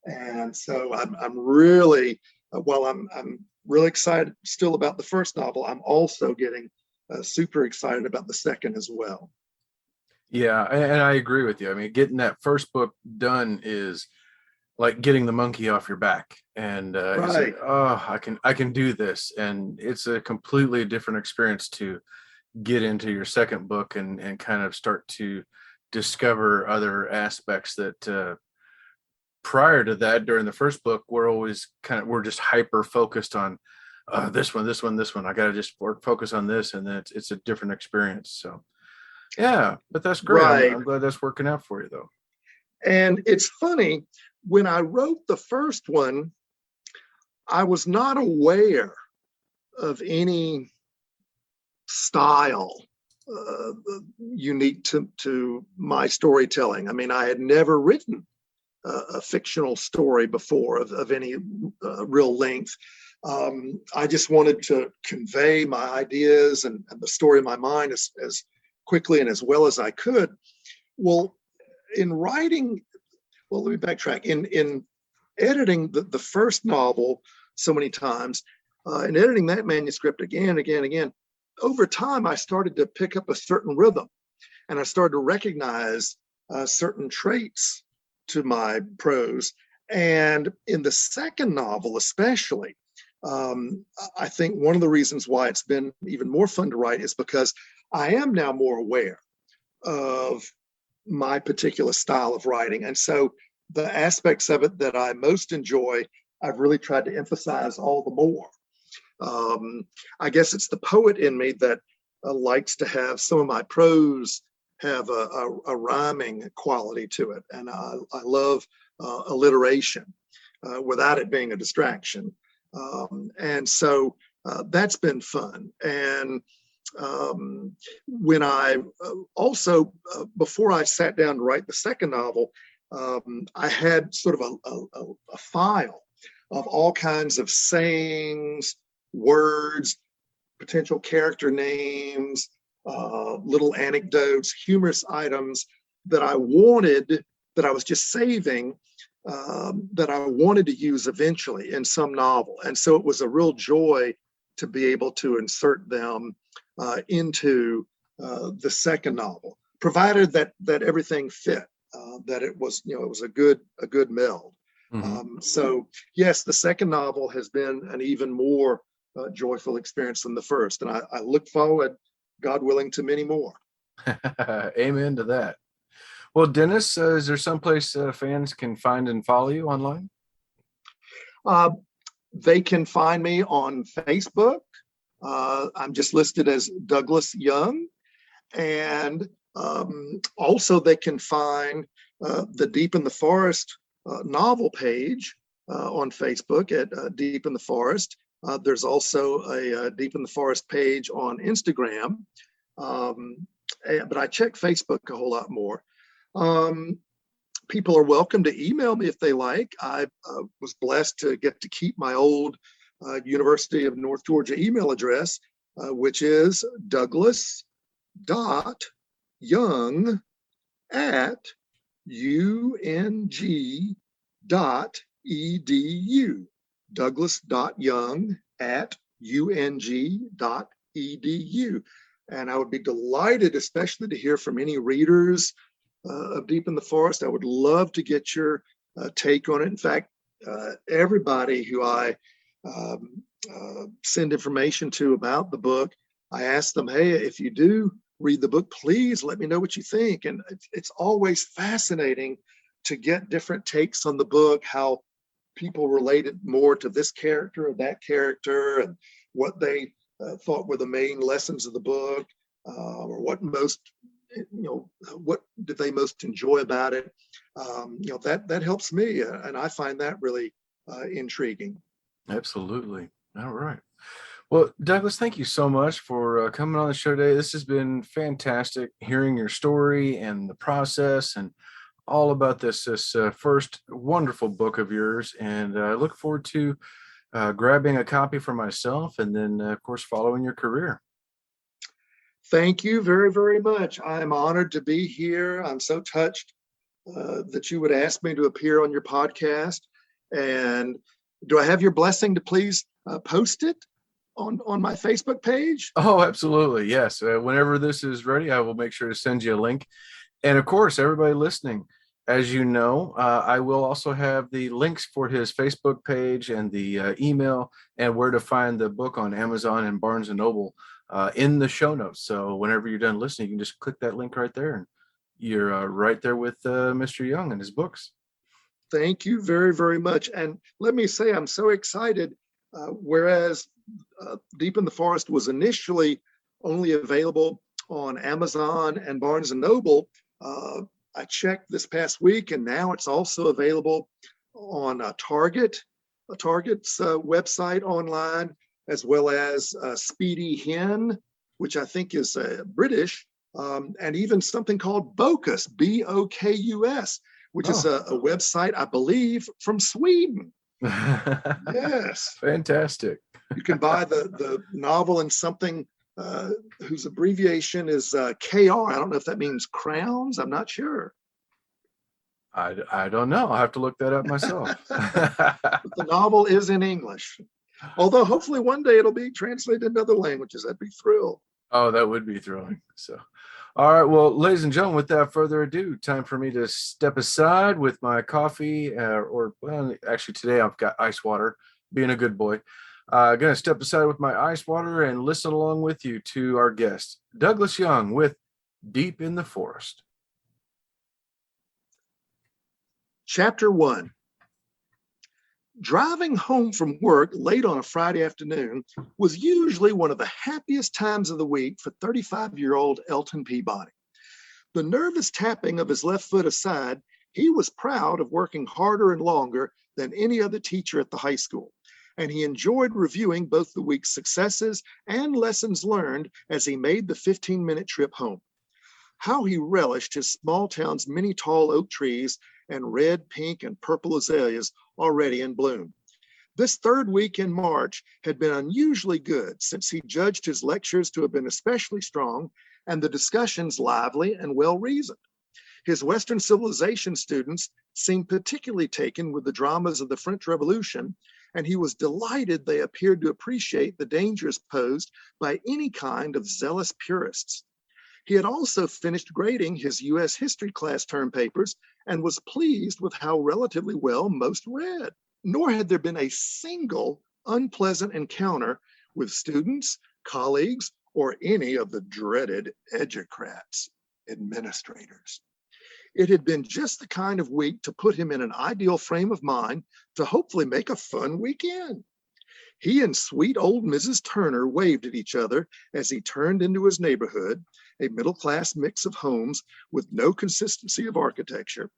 [SPEAKER 5] And so I'm really, while I'm really excited still about the first novel, I'm also getting super excited about the second as well.
[SPEAKER 3] Yeah, and I agree with you. I mean, getting that first book done is like getting the monkey off your back, and it's like,
[SPEAKER 5] Right.
[SPEAKER 3] oh, I can do this, and it's a completely different experience to get into your second book and kind of start to discover other aspects that prior to that, during the first book, we're just hyper focused on this one. I got to just focus on this, and then it's a different experience. So yeah, but that's great.
[SPEAKER 5] Right.
[SPEAKER 3] I'm glad that's working out for you, though.
[SPEAKER 5] And it's funny, when I wrote the first one, I was not aware of any style unique to my storytelling. I mean, I had never written a fictional story before of any real length. I just wanted to convey my ideas and the story in my mind as quickly and as well as I could. Well, in writing, well, let me backtrack. In editing the first novel so many times, and editing that manuscript again, over time, I started to pick up a certain rhythm, and I started to recognize certain traits to my prose. And in the second novel, especially, I think one of the reasons why it's been even more fun to write is because I am now more aware of my particular style of writing. And so the aspects of it that I most enjoy, I've really tried to emphasize all the more. I guess it's the poet in me that likes to have some of my prose have a rhyming quality to it. And I love alliteration without it being a distraction. And so that's been fun. And when I also, before I sat down to write the second novel, I had sort of a file of all kinds of sayings, words, potential character names, little anecdotes, humorous items that I was just saving, that I wanted to use eventually in some novel. And so it was a real joy to be able to insert them into the second novel, provided that everything fit, that it was a good meld.
[SPEAKER 3] Mm-hmm.
[SPEAKER 5] So yes, the second novel has been an even more joyful experience than the first, and I look forward, God willing, to many more.
[SPEAKER 3] Amen to that. Well, Dennis, is there someplace fans can find and follow you online?
[SPEAKER 5] They can find me on Facebook. I'm just listed as Douglas Young. And also they can find the Deep in the Forest novel page on Facebook at Deep in the Forest. There's also a Deep in the Forest page on Instagram. But I check Facebook a whole lot more. People are welcome to email me if they like. I was blessed to get to keep my old University of North Georgia email address, which is douglas.young@ung.edu. douglas.young@ung.edu. And I would be delighted, especially to hear from any readers of Deep in the Forest. I would love to get your take on it. In fact, everybody who I send information to about the book, I ask them, hey, if you do read the book, please let me know what you think. And it's always fascinating to get different takes on the book, how people related more to this character or that character, and what they thought were the main lessons of the book, or what did they most enjoy about it. That helps me, and I find that really intriguing.
[SPEAKER 3] Absolutely. All right. Well, Douglas, thank you so much for coming on the show today. This has been fantastic hearing your story and the process and all about this first wonderful book of yours. And I look forward to grabbing a copy for myself and then, of course, following your career.
[SPEAKER 5] Thank you very, very much. I'm honored to be here. I'm so touched that you would ask me to appear on your podcast. And do I have your blessing to please post it on my Facebook page?
[SPEAKER 3] Oh, absolutely. Yes. Whenever this is ready, I will make sure to send you a link. And of course, everybody listening, as you know, I will also have the links for his Facebook page and the email and where to find the book on Amazon and Barnes & Noble in the show notes. So whenever you're done listening, you can just click that link right there and you're right there with Mr. Young and his books.
[SPEAKER 5] Thank you very, very much. And let me say, I'm so excited. Whereas Deep in the Forest was initially only available on Amazon and Barnes & Noble, I checked this past week, and now it's also available on Target's website online, as well as Speedy Hen, which I think is British, and even something called Bokus, Bokus, which is a website, I believe, from Sweden. Yes.
[SPEAKER 3] Fantastic.
[SPEAKER 5] You can buy the novel in something whose abbreviation is KR. I don't know if that means crowns. I'm not sure.
[SPEAKER 3] I don't know. I'll have to look that up myself.
[SPEAKER 5] But the novel is in English. Although hopefully one day it'll be translated into other languages. I'd be thrilled.
[SPEAKER 3] Oh, that would be thrilling. So, all right. Well, ladies and gentlemen, without further ado, time for me to step aside with my coffee actually today I've got ice water, being a good boy. Going to step aside with my ice water and listen along with you to our guest, Douglas Young with Deep in the Forest.
[SPEAKER 5] Chapter 1. Driving home from work late on a Friday afternoon was usually one of the happiest times of the week for 35-year-old Elton Peabody. The nervous tapping of his left foot aside, he was proud of working harder and longer than any other teacher at the high school, and he enjoyed reviewing both the week's successes and lessons learned as he made the 15-minute trip home. How he relished his small town's many tall oak trees and red, pink, and purple azaleas already in bloom. This third week in March had been unusually good since he judged his lectures to have been especially strong and the discussions lively and well-reasoned. His Western civilization students seemed particularly taken with the dramas of the French Revolution, and he was delighted they appeared to appreciate the dangers posed by any kind of zealous purists. He had also finished grading his U.S. history class term papers and was pleased with how relatively well most read. Nor had there been a single unpleasant encounter with students, colleagues, or any of the dreaded educrats, administrators. It had been just the kind of week to put him in an ideal frame of mind to hopefully make a fun weekend. He and sweet old Mrs. Turner waved at each other as he turned into his neighborhood, a middle-class mix of homes with no consistency of architecture.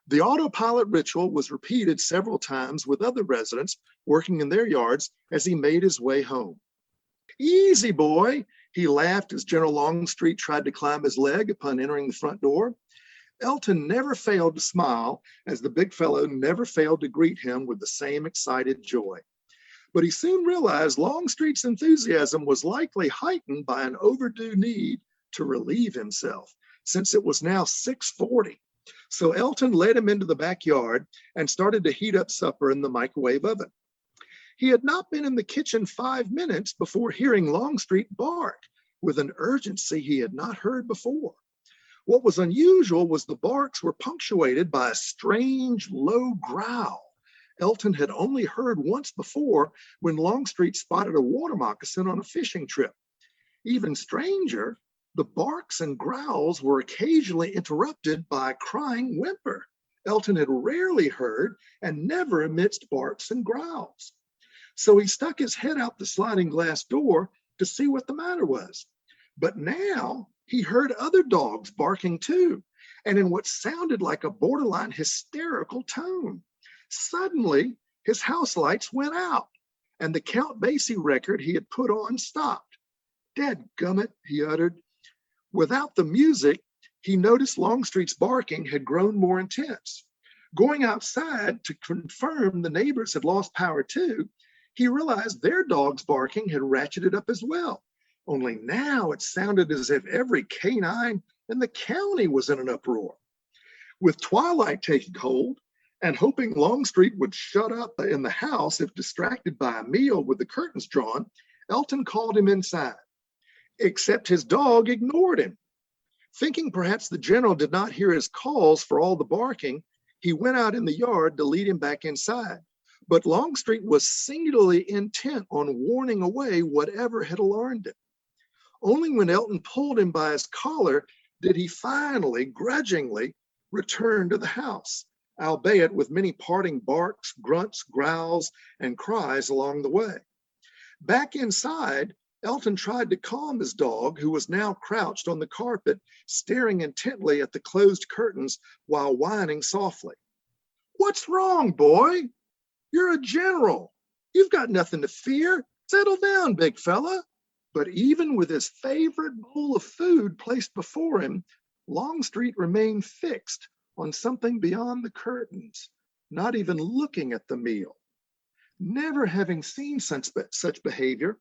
[SPEAKER 5] The autopilot ritual was repeated several times with other residents working in their yards as he made his way home. "Easy, boy," he laughed as General Longstreet tried to climb his leg upon entering the front door. Elton never failed to smile, as the big fellow never failed to greet him with the same excited joy. But he soon realized Longstreet's enthusiasm was likely heightened by an overdue need to relieve himself, since it was now 6:40. So Elton led him into the backyard and started to heat up supper in the microwave oven. He had not been in the kitchen 5 minutes before hearing Longstreet bark with an urgency he had not heard before. What was unusual was the barks were punctuated by a strange, low growl Elton had only heard once before when Longstreet spotted a water moccasin on a fishing trip. Even stranger, the barks and growls were occasionally interrupted by a crying whimper Elton had rarely heard and never amidst barks and growls. So he stuck his head out the sliding glass door to see what the matter was. But now he heard other dogs barking too, and in what sounded like a borderline hysterical tone. Suddenly, his house lights went out, and the Count Basie record he had put on stopped. "Dadgummit," he uttered. Without the music, he noticed Longstreet's barking had grown more intense. Going outside to confirm the neighbors had lost power too, he realized their dog's barking had ratcheted up as well, only now it sounded as if every canine in the county was in an uproar. With twilight taking hold, and hoping Longstreet would shut up in the house if distracted by a meal with the curtains drawn, Elton called him inside. Except his dog ignored him. Thinking perhaps the general did not hear his calls for all the barking, he went out in the yard to lead him back inside. But Longstreet was singularly intent on warning away whatever had alarmed him. Only when Elton pulled him by his collar did he finally, grudgingly, return to the house, albeit with many parting barks, grunts, growls, and cries along the way. Back inside, Elton tried to calm his dog, who was now crouched on the carpet, staring intently at the closed curtains while whining softly. "What's wrong, boy? You're a general. You've got nothing to fear. Settle down, big fella." But even with his favorite bowl of food placed before him, Longstreet remained fixed on something beyond the curtains, not even looking at the meal. Never having seen such behavior,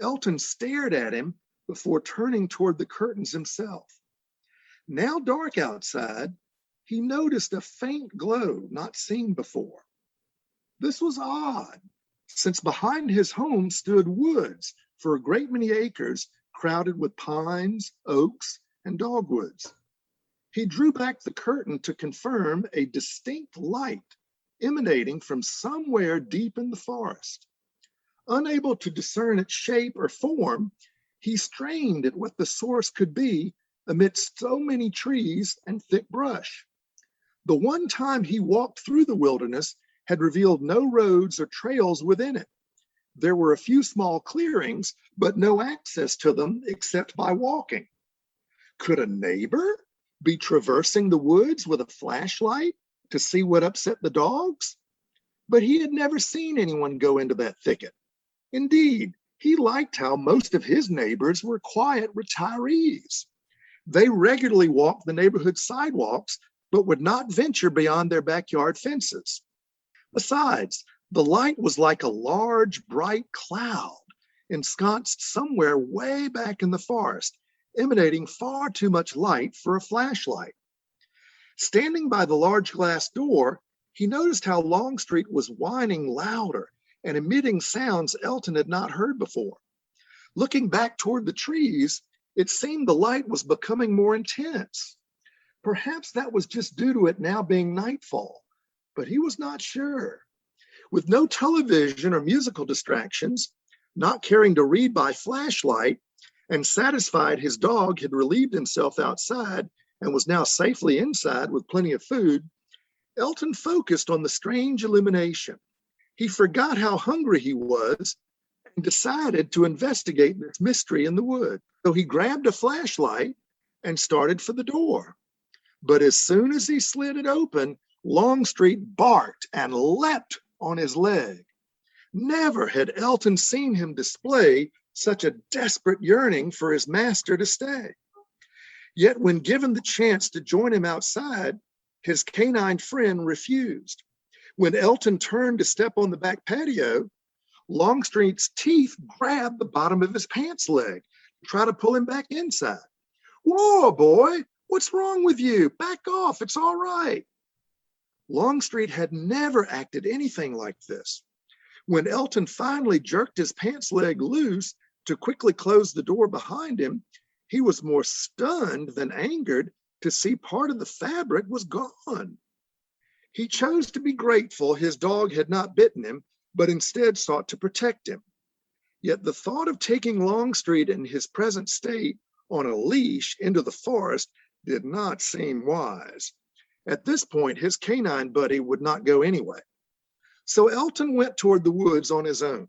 [SPEAKER 5] Elton stared at him before turning toward the curtains himself. Now dark outside, he noticed a faint glow not seen before. This was odd, since behind his home stood woods for a great many acres, crowded with pines, oaks, and dogwoods. He drew back the curtain to confirm a distinct light emanating from somewhere deep in the forest. Unable to discern its shape or form, he strained at what the source could be amidst so many trees and thick brush. The one time he walked through the wilderness had revealed no roads or trails within it. There were a few small clearings, but no access to them except by walking. Could a neighbor be traversing the woods with a flashlight to see what upset the dogs? But he had never seen anyone go into that thicket. Indeed, he liked how most of his neighbors were quiet retirees. They regularly walked the neighborhood sidewalks, but would not venture beyond their backyard fences. Besides, the light was like a large, bright cloud ensconced somewhere way back in the forest, emanating far too much light for a flashlight. Standing by the large glass door, he noticed how Longstreet was whining louder and emitting sounds Elton had not heard before. Looking back toward the trees, it seemed the light was becoming more intense. Perhaps that was just due to it now being nightfall, but he was not sure. With no television or musical distractions, not caring to read by flashlight, and satisfied his dog had relieved himself outside and was now safely inside with plenty of food, Elton focused on the strange illumination. He forgot how hungry he was and decided to investigate this mystery in the wood. So he grabbed a flashlight and started for the door. But as soon as he slid it open, Longstreet barked and leapt on his leg. Never had Elton seen him display such a desperate yearning for his master to stay. Yet when given the chance to join him outside, his canine friend refused. When Elton turned to step on the back patio, Longstreet's teeth grabbed the bottom of his pants leg to try to pull him back inside. "Whoa, boy, what's wrong with you? Back off, it's all right." Longstreet had never acted anything like this. When Elton finally jerked his pants leg loose to quickly close the door behind him, he was more stunned than angered to see part of the fabric was gone. He chose to be grateful his dog had not bitten him, but instead sought to protect him. Yet the thought of taking Longstreet in his present state on a leash into the forest did not seem wise. At this point, his canine buddy would not go anyway. So Elton went toward the woods on his own,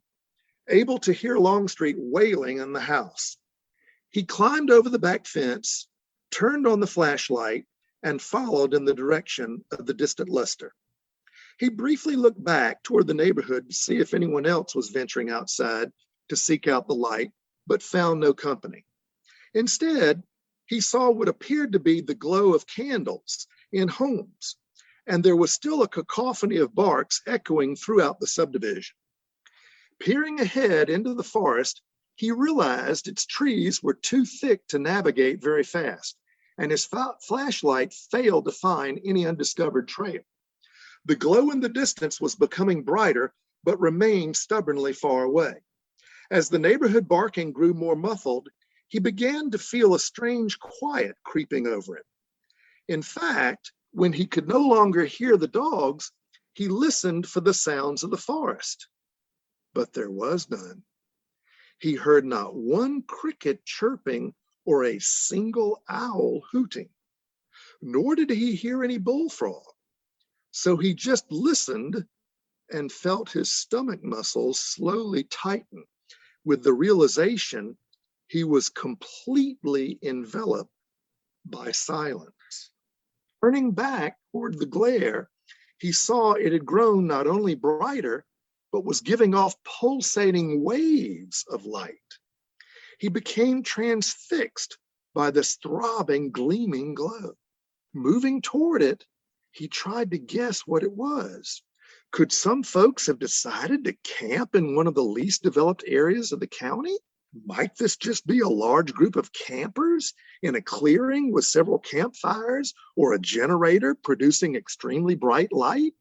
[SPEAKER 5] able to hear Longstreet wailing in the house. He climbed over the back fence, turned on the flashlight, and followed in the direction of the distant luster. He briefly looked back toward the neighborhood to see if anyone else was venturing outside to seek out the light, but found no company. Instead, he saw what appeared to be the glow of candles in homes, and there was still a cacophony of barks echoing throughout the subdivision. Peering ahead into the forest, He realized its trees were too thick to navigate very fast, and his flashlight failed to find any undiscovered trail. The glow in the distance was becoming brighter, but remained stubbornly far away. As the neighborhood barking grew more muffled, he began to feel a strange quiet creeping over him. In fact, when he could no longer hear the dogs, he listened for the sounds of the forest. But there was none. He heard not one cricket chirping or a single owl hooting, nor did he hear any bullfrog. So he just listened and felt his stomach muscles slowly tighten with the realization he was completely enveloped by silence. Turning back toward the glare, he saw it had grown not only brighter, but was giving off pulsating waves of light. He became transfixed by this throbbing, gleaming glow. Moving toward it, he tried to guess what it was. Could some folks have decided to camp in one of the least developed areas of the county? Might this just be a large group of campers in a clearing with several campfires or a generator producing extremely bright light?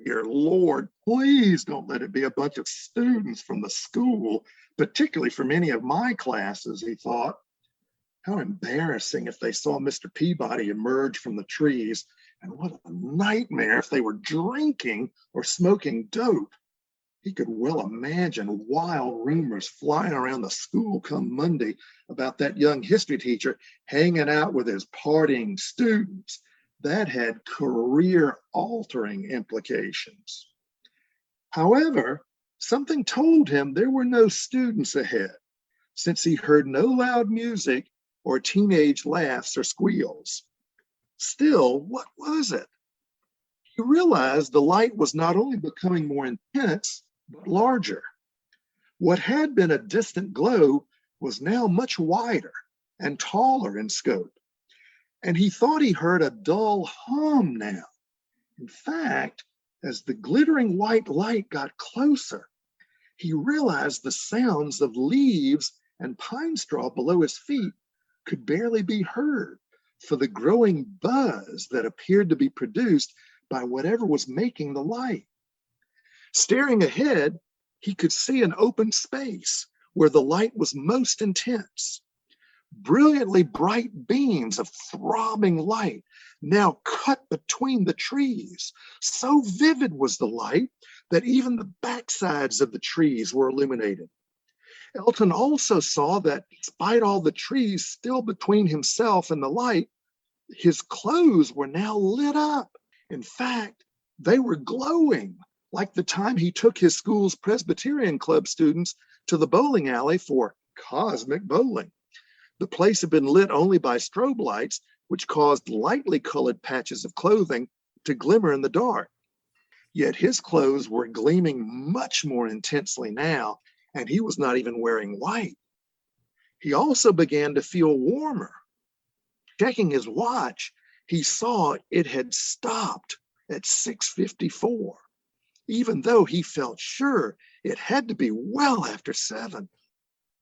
[SPEAKER 5] Dear Lord, please don't let it be a bunch of students from the school, particularly from any of my classes, he thought. How embarrassing if they saw Mr. Peabody emerge from the trees, and what a nightmare if they were drinking or smoking dope. He could well imagine wild rumors flying around the school come Monday about that young history teacher hanging out with his partying students. That had career-altering implications. However, something told him there were no students ahead, since he heard no loud music or teenage laughs or squeals. Still, what was it? He realized the light was not only becoming more intense, but larger. What had been a distant glow was now much wider and taller in scope. And he thought he heard a dull hum now. In fact, as the glittering white light got closer, he realized the sounds of leaves and pine straw below his feet could barely be heard for the growing buzz that appeared to be produced by whatever was making the light. Staring ahead, he could see an open space where the light was most intense. Brilliantly bright beams of throbbing light now cut between the trees. So vivid was the light that even the backsides of the trees were illuminated. Elton also saw that despite all the trees still between himself and the light, his clothes were now lit up. In fact, they were glowing, like the time he took his school's Presbyterian Club students to the bowling alley for cosmic bowling. The place had been lit only by strobe lights, which caused lightly colored patches of clothing to glimmer in the dark. Yet his clothes were gleaming much more intensely now, and he was not even wearing white. He also began to feel warmer. Checking his watch, he saw it had stopped at 6:54, even though he felt sure it had to be well after 7.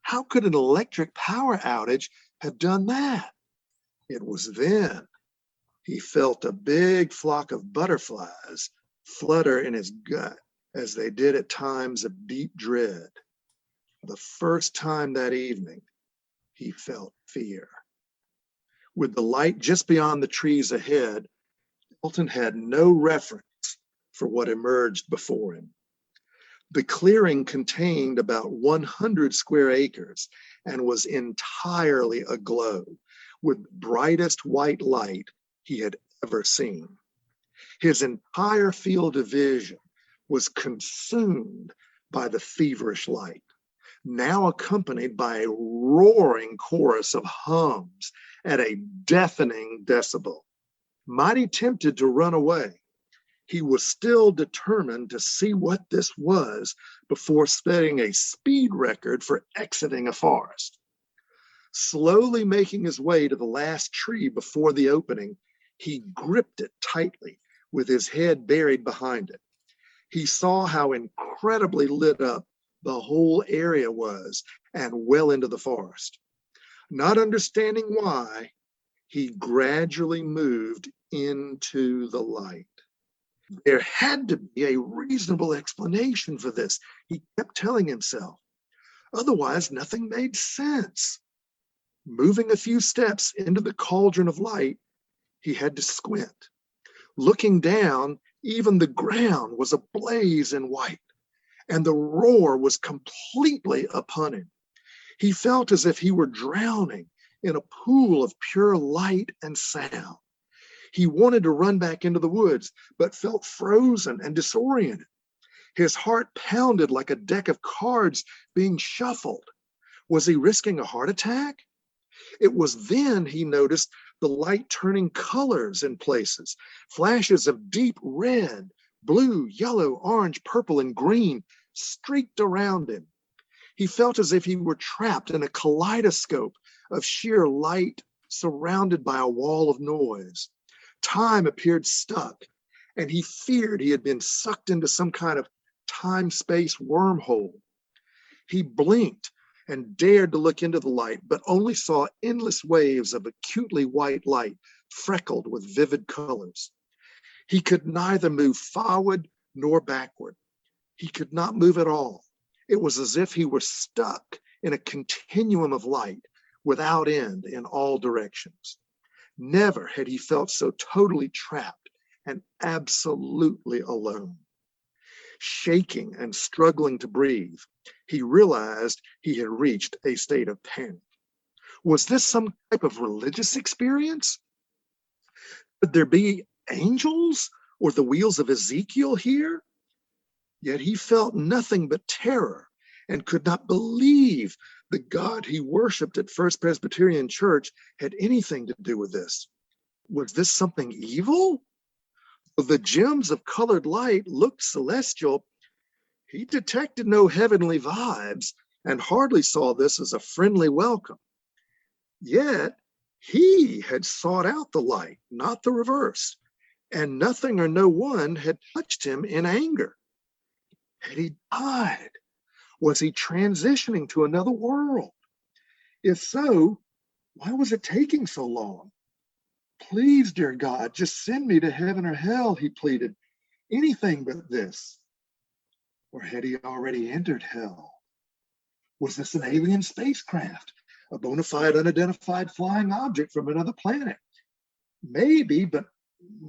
[SPEAKER 5] How could an electric power outage have done that? It was then he felt a big flock of butterflies flutter in his gut, as they did at times of deep dread. For the first time that evening, he felt fear. With the light just beyond the trees ahead, Elton had no reference for what emerged before him. The clearing contained about 100 square acres and was entirely aglow with brightest white light he had ever seen. His entire field of vision was consumed by the feverish light, now accompanied by a roaring chorus of hums at a deafening decibel. Mighty tempted to run away, he was still determined to see what this was before setting a speed record for exiting a forest. Slowly making his way to the last tree before the opening, he gripped it tightly with his head buried behind it. He saw how incredibly lit up the whole area was, and well into the forest. Not understanding why, he gradually moved into the light. There had to be a reasonable explanation for this, he kept telling himself. Otherwise, nothing made sense. Moving a few steps into the cauldron of light, he had to squint. Looking down, even the ground was ablaze in white, and the roar was completely upon him. He felt as if he were drowning in a pool of pure light and sound. He wanted to run back into the woods, but felt frozen and disoriented. His heart pounded like a deck of cards being shuffled. Was he risking a heart attack? It was then he noticed the light turning colors in places, flashes of deep red, blue, yellow, orange, purple, and green streaked around him. He felt as if he were trapped in a kaleidoscope of sheer light surrounded by a wall of noise. Time appeared stuck, and he feared he had been sucked into some kind of time-space wormhole. He blinked and dared to look into the light, but only saw endless waves of acutely white light, freckled with vivid colors. He could neither move forward nor backward. He could not move at all. It was as if he were stuck in a continuum of light without end in all directions. Never had he felt so totally trapped and absolutely alone. Shaking and struggling to breathe, he realized he had reached a state of panic. Was this some type of religious experience? Could there be angels or the wheels of Ezekiel here? Yet he felt nothing but terror and could not believe the God he worshiped at First Presbyterian Church had anything to do with this. Was this something evil? The gems of colored light looked celestial. He detected no heavenly vibes and hardly saw this as a friendly welcome. Yet he had sought out the light, not the reverse, and nothing or no one had touched him in anger. Had he died? Was he transitioning to another world? If so, why was it taking so long? Please, dear God, just send me to heaven or hell, he pleaded. Anything but this. Or had he already entered hell? Was this an alien spacecraft, a bona fide unidentified flying object from another planet? Maybe, but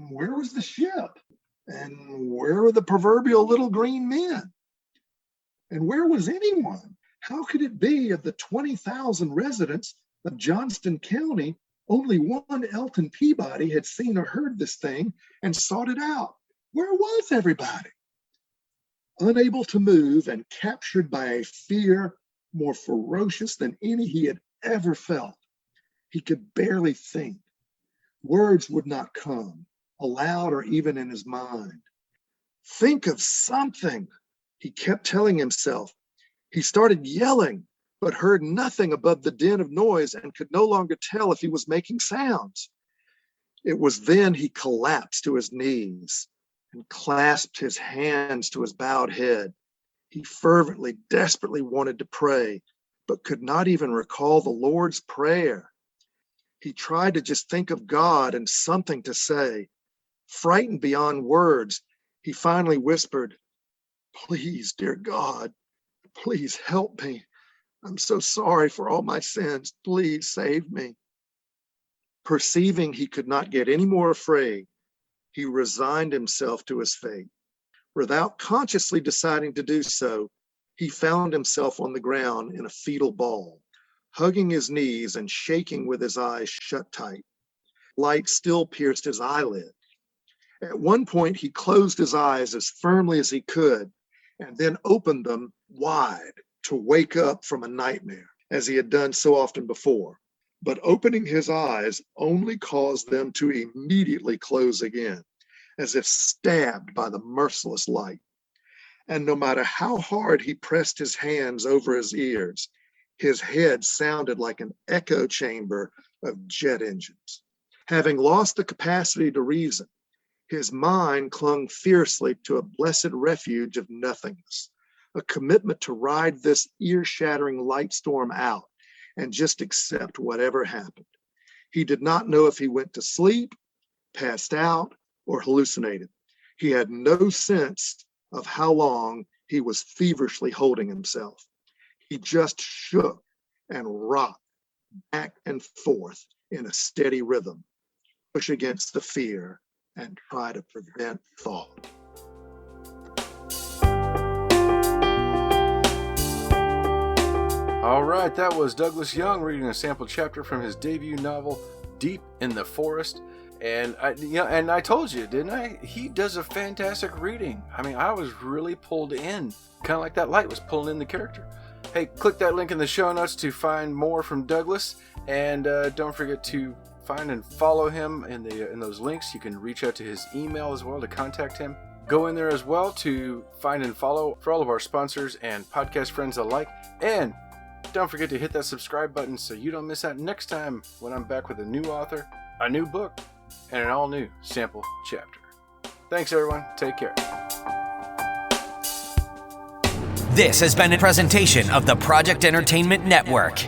[SPEAKER 5] where was the ship? And where were the proverbial little green men? And where was anyone? How could it be of the 20,000 residents of Johnston County, only one Elton Peabody had seen or heard this thing and sought it out? Where was everybody? Unable to move and captured by a fear more ferocious than any he had ever felt, he could barely think. Words would not come, aloud or even in his mind. Think of something, he kept telling himself. He started yelling, but heard nothing above the din of noise and could no longer tell if he was making sounds. It was then he collapsed to his knees and clasped his hands to his bowed head. He fervently, desperately wanted to pray, but could not even recall the Lord's Prayer. He tried to just think of God and something to say. Frightened beyond words, he finally whispered, "Please, dear God, please help me. I'm so sorry for all my sins. Please save me." Perceiving he could not get any more afraid, he resigned himself to his fate. Without consciously deciding to do so, he found himself on the ground in a fetal ball, hugging his knees and shaking with his eyes shut tight. Light still pierced his eyelid. At one point, he closed his eyes as firmly as he could and then opened them wide to wake up from a nightmare, as he had done so often before. But opening his eyes only caused them to immediately close again, as if stabbed by the merciless light. And no matter how hard he pressed his hands over his ears, his head sounded like an echo chamber of jet engines. Having lost the capacity to reason, his mind clung fiercely to a blessed refuge of nothingness, a commitment to ride this ear-shattering light storm out and just accept whatever happened. He did not know if he went to sleep, passed out, or hallucinated. He had no sense of how long he was feverishly holding himself. He just shook and rocked back and forth in a steady rhythm, push against the fear and try to prevent fall.
[SPEAKER 3] All right, that was Douglas Young reading a sample chapter from his debut novel, Deep in the Forest. And I told you, didn't I? He does a fantastic reading. I mean, I was really pulled in, kind of like that light was pulling in the character. Hey, click that link in the show notes to find more from Douglas, and don't forget to find and follow him in those links. You can reach out to his email as well to contact him. Go in there as well to find and follow for all of our sponsors and podcast friends alike. And don't forget to hit that subscribe button so you don't miss out next time when I'm back with a new author, a new book, and an all-new sample chapter. Thanks, everyone. Take care.
[SPEAKER 1] This has been a presentation of the Project Entertainment Network.